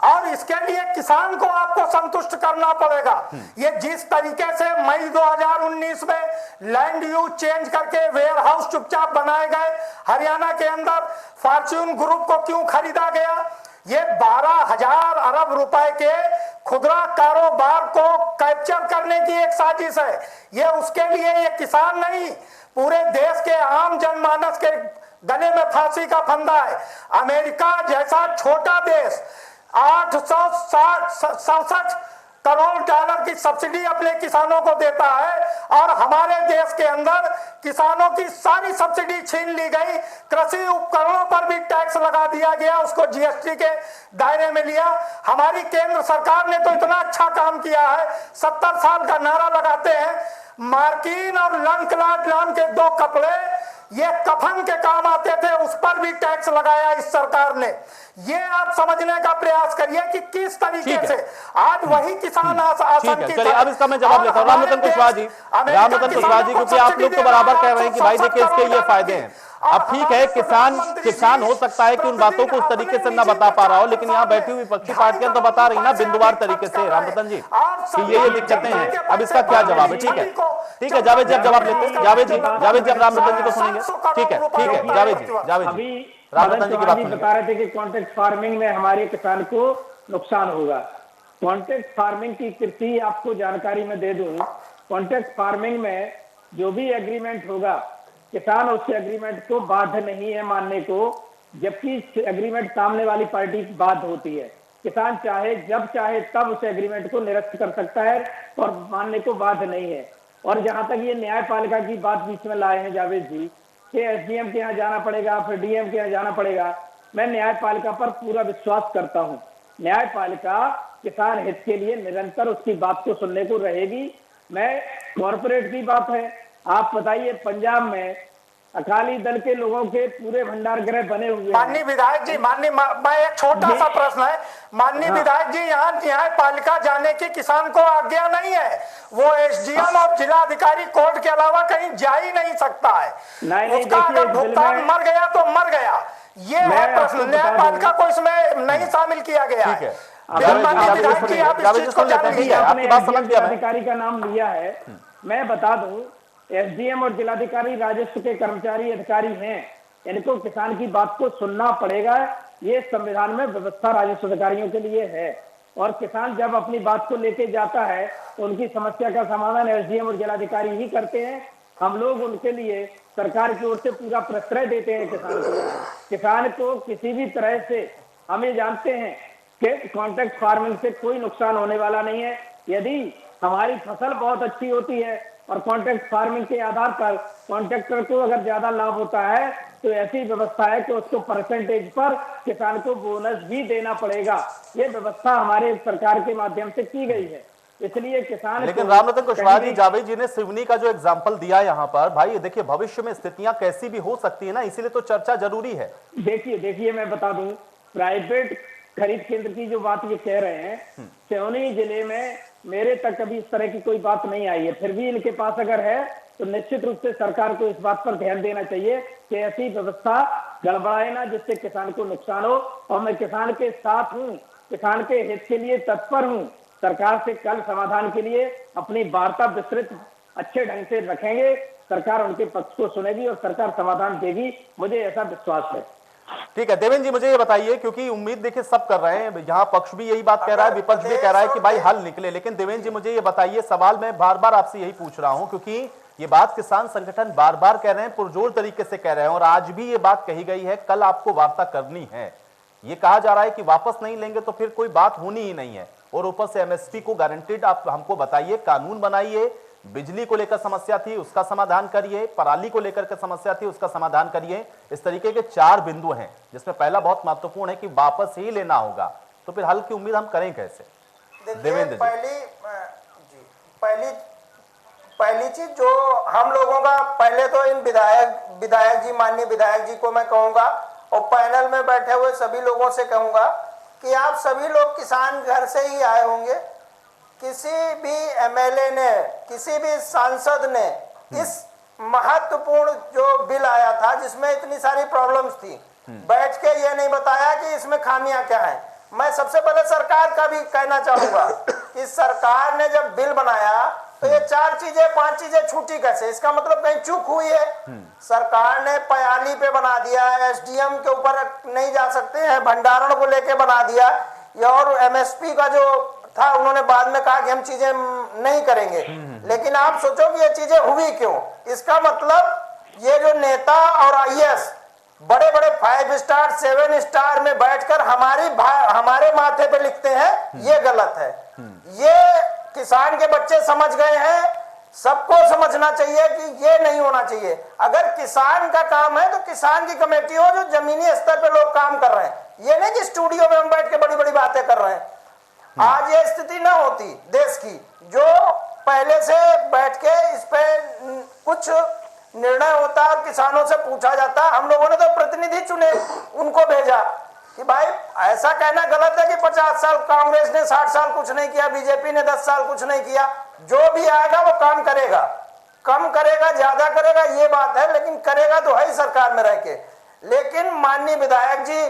और इसके लिए किसान को आपको संतुष्ट करना पड़ेगा। ये जिस तरीके से मई 2019 में लैंड यूज चेंज करके वेयर हाउस चुपचाप बनाए गए, हरियाणा के अंदर फॉर्च्यून ग्रुप को क्यों खरीदा गया, ये 12,000 अरब रुपए के खुदरा कारोबार को कैप्चर करने की एक साजिश है। ये उसके लिए ये किसान नहीं, पूरे देश के आम जनमानस के गले में फांसी का फंदा है। अमेरिका जैसा छोटा देश 867 करोड़ डॉलर की सब्सिडी अपने किसानों को देता है, और हमारे देश के अंदर किसानों की सारी सब्सिडी छीन ली गई। कृषि उपकरणों पर भी टैक्स लगा दिया गया, उसको GST के दायरे में लिया। हमारी केंद्र सरकार ने तो इतना अच्छा काम किया है, 70 साल का नारा लगाते हैं। मार्किन और लंकलाट नाम के 2 कपड़े ये कफन के काम आते थे, उस पर भी टैक्स लगाया इस सरकार ने। ये आप समझने का प्रयास करिए कि किस तरीके से आज वही किसान आशंकित। चलिए अब इसका मैं जवाब लेता हूँ। रामरतन कुशवाहा जी, क्योंकि आप लोग तो बराबर कह रहे हैं कि भाई देखिए इसके ये फायदे हैं। अब ठीक है, किसान हो सकता है कि उन बातों को उस तरीके से ना बता पा रहा हो, लेकिन यहाँ बैठी हुई विपक्षी पार्टियां तो बता रही ना बिंदुवार तरीके से रामरतन जी कि ये दिक्कतें हैं। अब इसका क्या जवाब है? ठीक है जावेद जी, अब जवाब लेते हैं। जावेद जी अब रामरतन जी को सुनेंगे। ठीक है जावेद जी रामरतन जी की बात बता रहे थे कि कॉन्ट्रैक्ट फार्मिंग में हमारे किसान को नुकसान होगा। कॉन्ट्रैक्ट फार्मिंग की कृषि आपको जानकारी में दे दूं, कॉन्ट्रैक्ट फार्मिंग में जो भी एग्रीमेंट होगा किसान उस एग्रीमेंट को बाध्य नहीं है मानने को, जबकि एग्रीमेंट सामने वाली पार्टी बाध्य होती है। किसान चाहे जब चाहे तब उस एग्रीमेंट को निरस्त कर सकता है और मानने को बाध्य नहीं है। और जहां तक ये न्यायपालिका की बात बीच में लाए हैं जावेद जी कि SDM के यहाँ जाना पड़ेगा, फिर DM के यहाँ जाना पड़ेगा, मैं न्यायपालिका पर पूरा विश्वास करता हूँ। न्यायपालिका किसान हित के लिए निरंतर उसकी बात को सुनने को रहेगी। मैं कॉर्पोरेट की बात है, आप बताइए पंजाब में अकाली दल के लोगों के पूरे भंडार गृह बने हुए हैं। माननीय विधायक जी, मैं एक छोटा सा प्रश्न है माननीय विधायक जी, यहाँ न्यायपालिका जाने की किसान को आज्ञा नहीं है। वो SDM और जिलाधिकारी कोर्ट के अलावा कहीं जा ही नहीं सकता है। उसका अगर भुगतान मर गया तो मर गया, ये है प्रश्न। न्यायपालिका को इसमें नहीं शामिल किया गया है। जिलाधिकारी का नाम लिया है, मैं बता दूं SDM और जिलाधिकारी राजस्व के कर्मचारी अधिकारी हैं, इनको किसान की बात को सुनना पड़ेगा। ये संविधान में व्यवस्था राजस्व अधिकारियों के लिए है, और किसान जब अपनी बात को लेके जाता है तो उनकी समस्या का समाधान SDM और जिलाधिकारी ही करते हैं। हम लोग उनके लिए सरकार की ओर से पूरा प्रश्रय देते हैं किसान को किसी भी तरह से। हम ये जानते हैं कि कॉन्ट्रैक्ट फार्मिंग से कोई नुकसान होने वाला नहीं है। यदि हमारी फसल बहुत अच्छी होती है और कॉन्ट्रैक्ट फार्मिंग के आधार पर कॉन्ट्रैक्टर को अगर ज्यादा लाभ होता है तो ऐसी व्यवस्था है कि उसको परसेंटेज पर किसान को बोनस भी देना पड़ेगा। ये व्यवस्था हमारे सरकार के माध्यम से की गई है, इसलिए किसान। लेकिन रामरतन कुशवाहा जी, जावेद जी ने सिवनी का जो एग्जाम्पल दिया यहाँ पर, भाई देखिए भविष्य में स्थितियां कैसी भी हो सकती है ना, इसीलिए तो चर्चा जरूरी है। देखिए मैं बता दूं, प्राइवेट खरीद केंद्र की जो बात ये कह रहे हैं, सिवनी जिले में मेरे तक कभी इस तरह की कोई बात नहीं आई है। फिर भी इनके पास अगर है तो निश्चित रूप से सरकार को इस बात पर ध्यान देना चाहिए कि ऐसी व्यवस्था गड़बड़ाए ना जिससे किसान को नुकसान हो। और मैं किसान के साथ हूँ, किसान के हित के लिए तत्पर हूँ। सरकार से कल समाधान के लिए अपनी वार्ता विस्तृत अच्छे ढंग से रखेंगे, सरकार उनके पक्ष को सुनेगी और सरकार समाधान देगी, मुझे ऐसा विश्वास है। ठीक है देवेंद्र जी, मुझे ये बताइए, क्योंकि उम्मीद देखिए सब कर रहे हैं, यहाँ पक्ष भी यही बात कह रहा है, विपक्ष भी कह रहा है कि भाई हल निकले, लेकिन देवेंद्र जी मुझे ये बताइए, सवाल मैं बार बार आपसे यही पूछ रहा हूं, क्योंकि ये बात किसान संगठन बार बार कह रहे हैं, पुरजोर तरीके से कह रहे हैं और आज भी ये बात कही गई है, कल आपको वार्ता करनी है। ये कहा जा रहा है कि वापस नहीं लेंगे तो फिर कोई बात होनी ही नहीं है। और ऊपर से एमएसपी को गारंटीड आप हमको बताइए, कानून बनाइए, बिजली को लेकर समस्या थी उसका समाधान करिए, पराली को लेकर के समस्या थी उसका समाधान करिए। इस तरीके के 4 बिंदु हैं जिसमें पहला बहुत महत्वपूर्ण है कि वापस ही लेना होगा। तो फिर हल की उम्मीद हम करें कैसे? देवेंद्र पहली चीज जो हम लोगों का, पहले तो इन विधायक जी, माननीय विधायक जी को मैं कहूंगा और पैनल में बैठे हुए सभी लोगों से कहूंगा कि आप सभी लोग किसान घर से ही आए होंगे। किसी भी एमएलए ने, किसी भी सांसद ने इस महत्वपूर्ण जो बिल आया था जिसमें इतनी सारी प्रॉब्लम्स थी, बैठ के ये नहीं बताया कि इसमें खामियां क्या है। मैं सबसे पहले सरकार का भी कहना चाहूंगा कि सरकार ने जब बिल बनाया तो ये 4 चीजें 5 चीजें छूटी कैसे? इसका मतलब कहीं चूक हुई है। सरकार ने पयाली पे बना दिया, एसडीएम के ऊपर नहीं जा सकते हैं, भंडारण को लेके बना दिया, और एमएसपी का जो था उन्होंने बाद में कहा कि हम चीजें नहीं करेंगे। लेकिन आप सोचो कि ये चीजें हुई क्यों? इसका मतलब ये जो नेता और आईएएस बड़े बड़े 5 स्टार 7 स्टार में बैठकर हमारे माथे पे लिखते हैं, ये गलत है। ये किसान के बच्चे समझ गए हैं, सबको समझना चाहिए कि ये नहीं होना चाहिए। अगर किसान का काम है तो किसान की कमेटी हो, जो जमीनी स्तर पे लोग काम कर रहे हैं। ये नहीं कि स्टूडियो में हम बैठ के बड़ी बड़ी बातें कर रहे हैं। आज ये स्थिति ना होती देश की, जो पहले से बैठ के इस पे कुछ निर्णय होता और किसानों से पूछा जाता। हम लोगों ने तो प्रतिनिधि चुने, उनको भेजा कि भाई ऐसा कहना गलत है कि 50 साल कांग्रेस ने, 60 साल कुछ नहीं किया, बीजेपी ने 10 साल कुछ नहीं किया। जो भी आएगा वो काम करेगा, कम करेगा ज्यादा करेगा ये बात है, लेकिन करेगा तो है ही सरकार में रह के। लेकिन माननीय विधायक जी,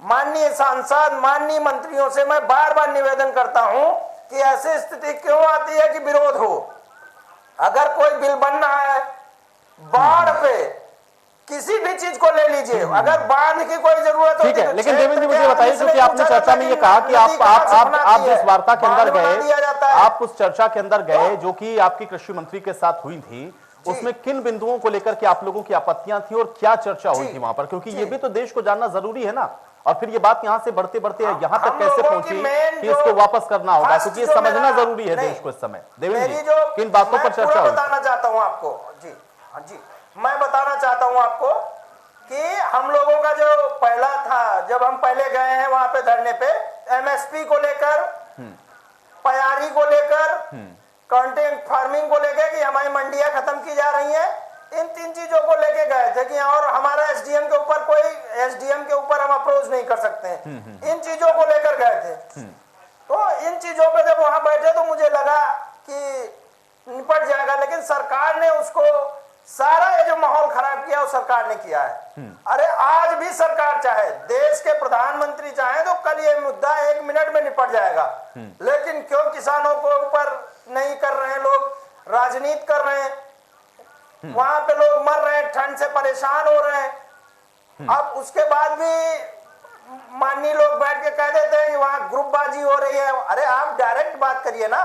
माननीय सांसद, माननीय मंत्रियों से मैं बार बार निवेदन करता हूं कि ऐसी स्थिति क्यों आती है कि विरोध हो। अगर कोई बिल बन रहा है, बाढ़ पे किसी भी चीज को ले लीजिए, अगर बांध की कोई जरूरत होती है, लेकिन देवेंद्र जी मुझे बताइए, क्योंकि आपने चर्चा में ये कहा कि आप जिस वार्ता के अंदर गए, आप उस चर्चा के अंदर गए जो कि आपकी कृषि मंत्री के साथ हुई थी, उसमें किन बिंदुओं को लेकर के आप लोगों की आपत्तियां थी और क्या चर्चा हुई थी वहां पर? क्योंकि ये भी तो देश को जानना जरूरी है ना। और फिर ये बात यहाँ से बढ़ते बढ़ते यहाँ तक कैसे पहुंची कि इसको वापस करना होगा, क्योंकि ये समझना जरूरी है देश को इस समय। देवेंद्र जी, किन बातों पर चर्चा हुई? बताना चाहता हूँ आपको जी, हाँ जी, मैं बताना चाहता हूँ आपको कि हम लोगों का जो पहला था, जब हम पहले गए हैं वहां पे धरने पे, एमएसपी को लेकर, पयारी को लेकर, कंटेंट फार्मिंग को लेकर कि हमारी मंडियां खत्म की जा रही हैं, इन 3 चीजों को लेके गए थे कि और हमारा एसडीएम के ऊपर हम अप्रोच नहीं कर सकते हैं। इन चीजों को लेकर गए थे। तो इन चीजों पे जब वहां बैठे तो मुझे लगा कि निपट जाएगा, लेकिन सरकार ने उसको सारा ये जो माहौल खराब किया वो सरकार ने किया है। अरे आज भी सरकार चाहे, देश के प्रधानमंत्री चाहे तो कल ये मुद्दा 1 मिनट में निपट जाएगा, लेकिन क्यों किसानों को ऊपर नहीं कर रहे हैं? लोग राजनीति कर रहे हैं, वहां पे लोग मर रहे हैं, ठंड से परेशान हो रहे हैं। अब उसके बाद भी माननीय लोग बैठ के कह देते हैं कि वहां ग्रुपबाजी हो रही है। अरे आप डायरेक्ट बात करिए ना।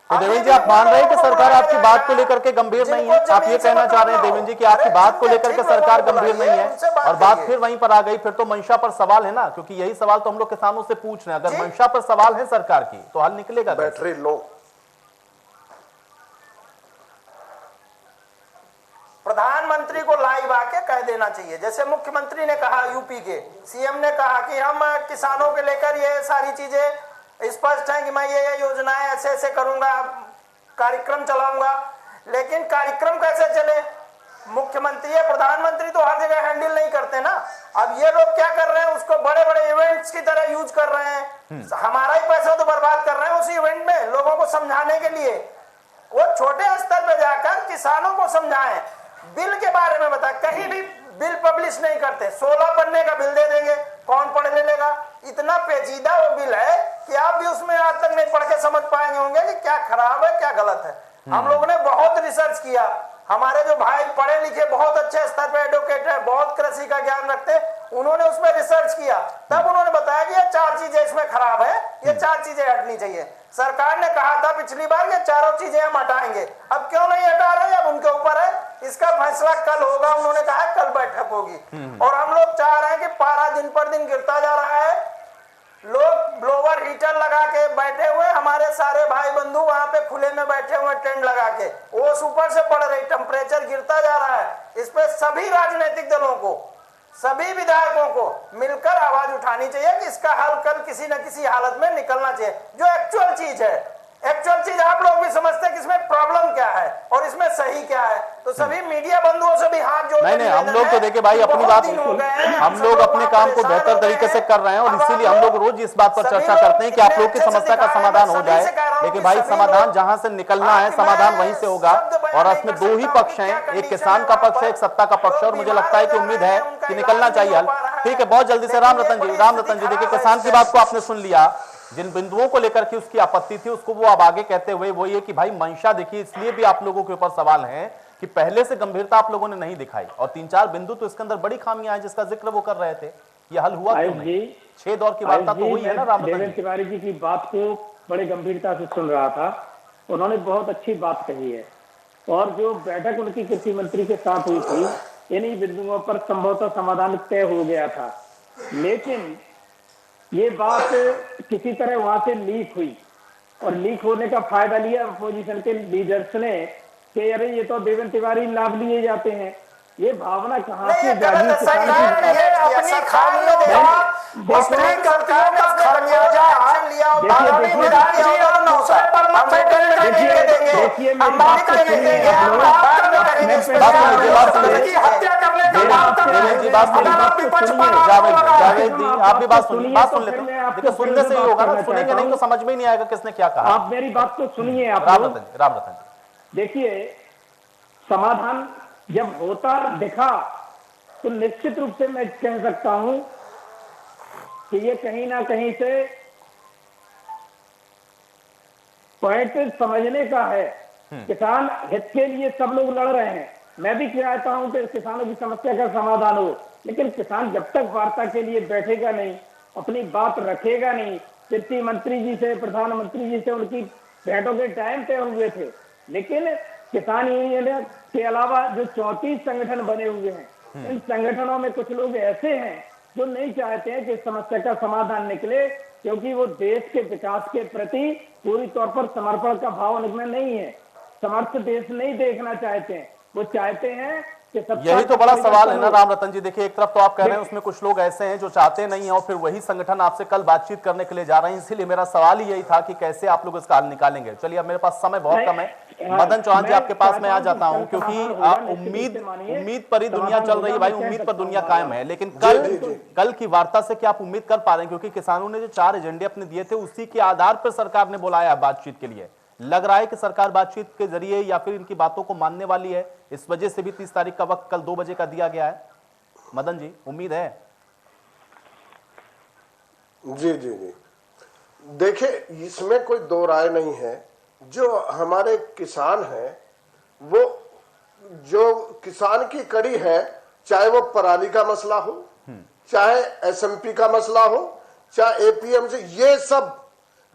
तो देवेंद्र जी, आप मान रहे हैं कि सरकार आपकी बात को लेकर के गंभीर नहीं है? आप ये कहना चाह रहे हैं देवेंद्र जी कि आपकी बात को लेकर के सरकार गंभीर नहीं है? और बात फिर वहीं पर आ गई, फिर तो मंशा पर सवाल है ना, क्योंकि यही सवाल तो हम लोग किसानों से पूछ रहे हैं। अगर मंशा पर सवाल है सरकार की तो हल निकलेगा? बैटरी लो, प्रधानमंत्री को लाइव आके कह देना चाहिए, जैसे मुख्यमंत्री ने कहा, यूपी के सीएम ने कहा कि हम किसानों के लेकर ये सारी चीजें स्पष्ट हैं कि मैं ये योजनाएं ऐसे ऐसे करूंगा, कार्यक्रम चलाऊंगा। लेकिन कार्यक्रम कैसे चले? मुख्यमंत्री है, प्रधानमंत्री तो हर जगह हैंडल नहीं करते ना। अब ये लोग क्या कर रहे हैं, उसको बड़े बड़े इवेंट्स की तरह यूज कर रहे हैं। हमारा ही पैसा तो बर्बाद कर रहे हैं उस इवेंट में, लोगों को समझाने के लिए। वो छोटे स्तर पे जाकर किसानों को समझाएं, बिल के बारे में बताएं। कहीं भी बिल पब्लिश नहीं करते, 16 पन्ने का बिल दे देंगे, कौन पढ़ लेगा? इतना पेचीदा वो बिल है कि आप भी उसमें आज तक नहीं पढ़ के समझ पाएंगे होंगे कि क्या खराब है क्या गलत है। हम लोगों ने बहुत रिसर्च किया, हमारे जो भाई पढ़े लिखे बहुत अच्छे स्तर पे एडवोकेट है, बहुत कृषि का ज्ञान रखते हैं, उन्होंने उसमें रिसर्च किया, तब उन्होंने बताया कि ये 4 चीजें इसमें खराब है, ये 4 चीजें हटनी चाहिए। सरकार ने कहा था पिछली बार ये 4 चीजें हम हटाएंगे, अब क्यों नहीं हटा रहे, अब उनके ऊपर है, इसका फैसला कल होगा। उन्होंने कहा कल बैठक होगी। और हम लोग चाह रहे हैं कि पारा दिन पर दिन गिरता जा रहा है, लोग ब्लोवर हीटर लगा के बैठे हुए, हमारे सारे भाई बंधु वहां पे खुले में बैठे हुए टेंट लगा के, ओस ऊपर से पड़ रही, टेम्परेचर गिरता जा रहा है। इस पे सभी राजनीतिक दलों को, सभी विधायकों को मिलकर आवाज उठानी चाहिए कि इसका हल कल किसी न किसी हालत में निकलना चाहिए। जो एक्चुअल चीज है, एक्चुअल चीज आप लोग भी समझते हैं कि इसमें प्रॉब्लम क्या है और इसमें सही क्या है, तो सभी मीडिया बंधुओं से भी हाथ जोड़ नहीं, हम लोग तो देखिए भाई अपनी बात, हम लोग अपने काम को बेहतर तरीके से कर रहे हैं और इसीलिए हम लोग रोज इस बात पर चर्चा करते हैं कि आप लोग की समस्या का समाधान हो जाए। लेकिन भाई समाधान जहां से निकलना है समाधान वहीं से होगा और इसमें 2 ही पक्ष हैं, एक किसान का पक्ष है, एक सत्ता का पक्ष है और मुझे लगता है कि उम्मीद है कि निकलना चाहिए हल। ठीक है, बहुत जल्दी से राम रतन जी देखिए किसान की बात को आपने सुन लिया, जिन बिंदुओं को लेकर के उसकी आपत्ति थी उसको वो अब आगे कहते हुए वो ये कि भाई मंशा देखिए, इसलिए भी आप लोगों के ऊपर सवाल है कि पहले से गंभीरता आप लोगों ने नहीं दिखाई और 3-4 बिंदु तो इसके अंदर बड़ी खामियां हैं जिसका जिक्र वो कर रहे थे, ये हल हुआ क्यों नहीं? 6 दौर की वार्ता तो हुई है ना राम देवेंद्र तिवारी जी की बात को बड़े गंभीरता से सुन रहा था, उन्होंने बहुत अच्छी बात कही है और जो बैठक उनकी कृषि मंत्री के साथ हुई थी इन्हीं बिंदुओं पर संभवतः समाधान तय हो गया था। लेकिन ये बात किसी तरह वहां से लीक हुई और लीक होने का फायदा लिया अपोजिशन के लीडर्स ने कि अरे ये तो देवेंद्र तिवारी लाभ लिए जाते हैं। ये भावना कहां से जागी? जावेद जी आप भी बात सुन लेते हैं, देखिए सुनने से ही होगा ना, सुनेंगे नहीं तो समझ में ही नहीं आएगा किसने क्या कहा। आप मेरी बात तो सुनिए। आप राम रतन जी देखिए, समाधान जब होता दिखा तो निश्चित रूप से मैं कह सकता हूं कि ये कहीं ना कहीं से पॉइंट समझने का है। किसान हित के लिए सब लोग लड़ रहे हैं, मैं भी चाहता हूं कि किसानों की समस्या का समाधान हो, लेकिन किसान जब तक वार्ता के लिए बैठेगा नहीं, अपनी बात रखेगा नहीं। कृषि मंत्री जी से, प्रधानमंत्री जी से उनकी भेंटों के टाइम तय हुए थे, लेकिन किसान यूनियन के अलावा जो 34 संगठन बने हुए हैं, इन संगठनों में कुछ लोग ऐसे हैं जो नहीं चाहते हैं कि समस्या का समाधान निकले, क्योंकि वो देश के विकास के प्रति पूरी तौर पर समर्पण का भाव उनमें नहीं है। समर्थ देश नहीं देखना चाहते हैं, वो चाहते हैं कि यही तो बड़ा सवाल है ना राम रतन जी। देखिए एक तरफ तो आप कह रहे हैं उसमें कुछ लोग ऐसे हैं जो चाहते नहीं है और फिर वही संगठन आपसे कल बातचीत करने के लिए जा रहे हैं, इसीलिए मेरा सवाल ही यही था कि कैसे आप लोग इसका हल निकालेंगे। चलिए अब मेरे पास समय बहुत कम है, मदन चौहान जी आपके पास मैं आ जाता हूं क्योंकि उम्मीद पर ही दुनिया चल रही है भाई, उम्मीद पर दुनिया कायम है। लेकिन कल की वार्ता से क्या आप उम्मीद कर पा रहे हैं? क्योंकि किसानों ने जो 4 एजेंडे अपने दिए थे उसी के आधार पर सरकार ने बुलाया बातचीत के लिए। लग रहा है कि सरकार बातचीत के जरिए या फिर इनकी बातों को मानने वाली है, इस वजह से भी 30 तारीख का वक्त कल 2 बजे का दिया गया है। मदन जी उम्मीद है? जी जी जी देखिए, इसमें कोई 2 राय नहीं है। जो हमारे किसान हैं, वो जो किसान की कड़ी है, चाहे वो पराली का मसला हो, चाहे एसएमपी का मसला हो, चाहे एपीएमसी, ये सब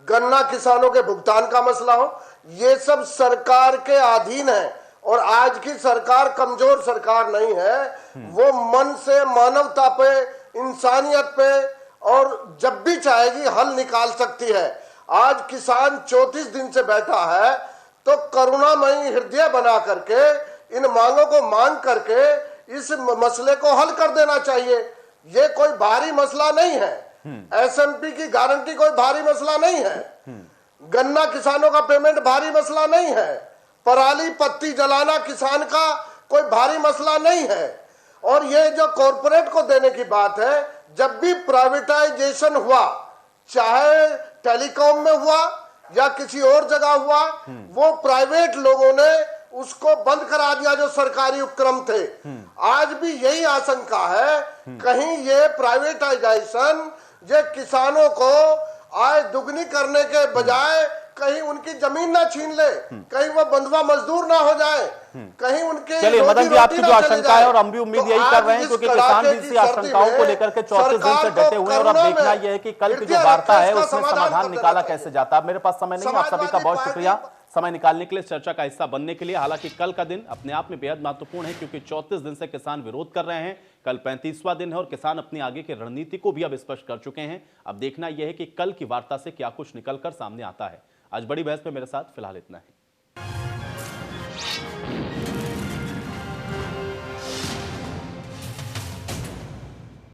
गन्ना किसानों के भुगतान का मसला हो, ये सब सरकार के अधीन है। और आज की सरकार कमजोर सरकार नहीं है, वो मन से मानवता पे, इंसानियत पे और जब भी चाहेगी हल निकाल सकती है। आज किसान 34 दिन से बैठा है तो करुणामयी हृदय बना करके इन मांगों को मांग करके इस मसले को हल कर देना चाहिए। ये कोई भारी मसला नहीं है। एसएमपी की गारंटी कोई भारी मसला नहीं है। गन्ना किसानों का पेमेंट भारी मसला नहीं है। पराली पत्ती जलाना किसान का कोई भारी मसला नहीं है। और ये जो कॉरपोरेट को देने की बात है, जब भी प्राइवेटाइजेशन हुआ, चाहे टेलीकॉम में हुआ या किसी और जगह हुआ, वो प्राइवेट लोगों ने उसको बंद करा दिया जो सरकारी उपक्रम थे। आज भी यही आशंका है, कहीं ये प्राइवेटाइजेशन ये किसानों को आय दुगनी करने के बजाय कहीं उनकी जमीन ना छीन ले, कहीं वो बंधुआ मजदूर ना हो जाए, कहीं उनके चलिए मदन जी, आपकी जो आशंका है और हम भी उम्मीद यही कर रहे हैं, क्योंकि किसान भी इसी आशंकाओं को लेकर के 34 दिन से डटे हुए हैं। और अब देखना यह है कि कल की जो वार्ता है उसमें समाधान निकाला कैसे जाता है। मेरे पास समय नहीं, आप सभी का बहुत शुक्रिया समय निकालने के लिए, चर्चा का हिस्सा बनने के लिए। हालांकि कल का दिन अपने आप में बेहद महत्वपूर्ण है, क्योंकि 34 दिन से किसान विरोध कर रहे हैं, कल 35वां दिन है और किसान अपनी आगे की रणनीति को भी अब स्पष्ट कर चुके हैं। अब देखना यह है कि कल की वार्ता से क्या कुछ निकलकर सामने आता है। आज बड़ी बहस में मेरे साथ फिलहाल इतना है।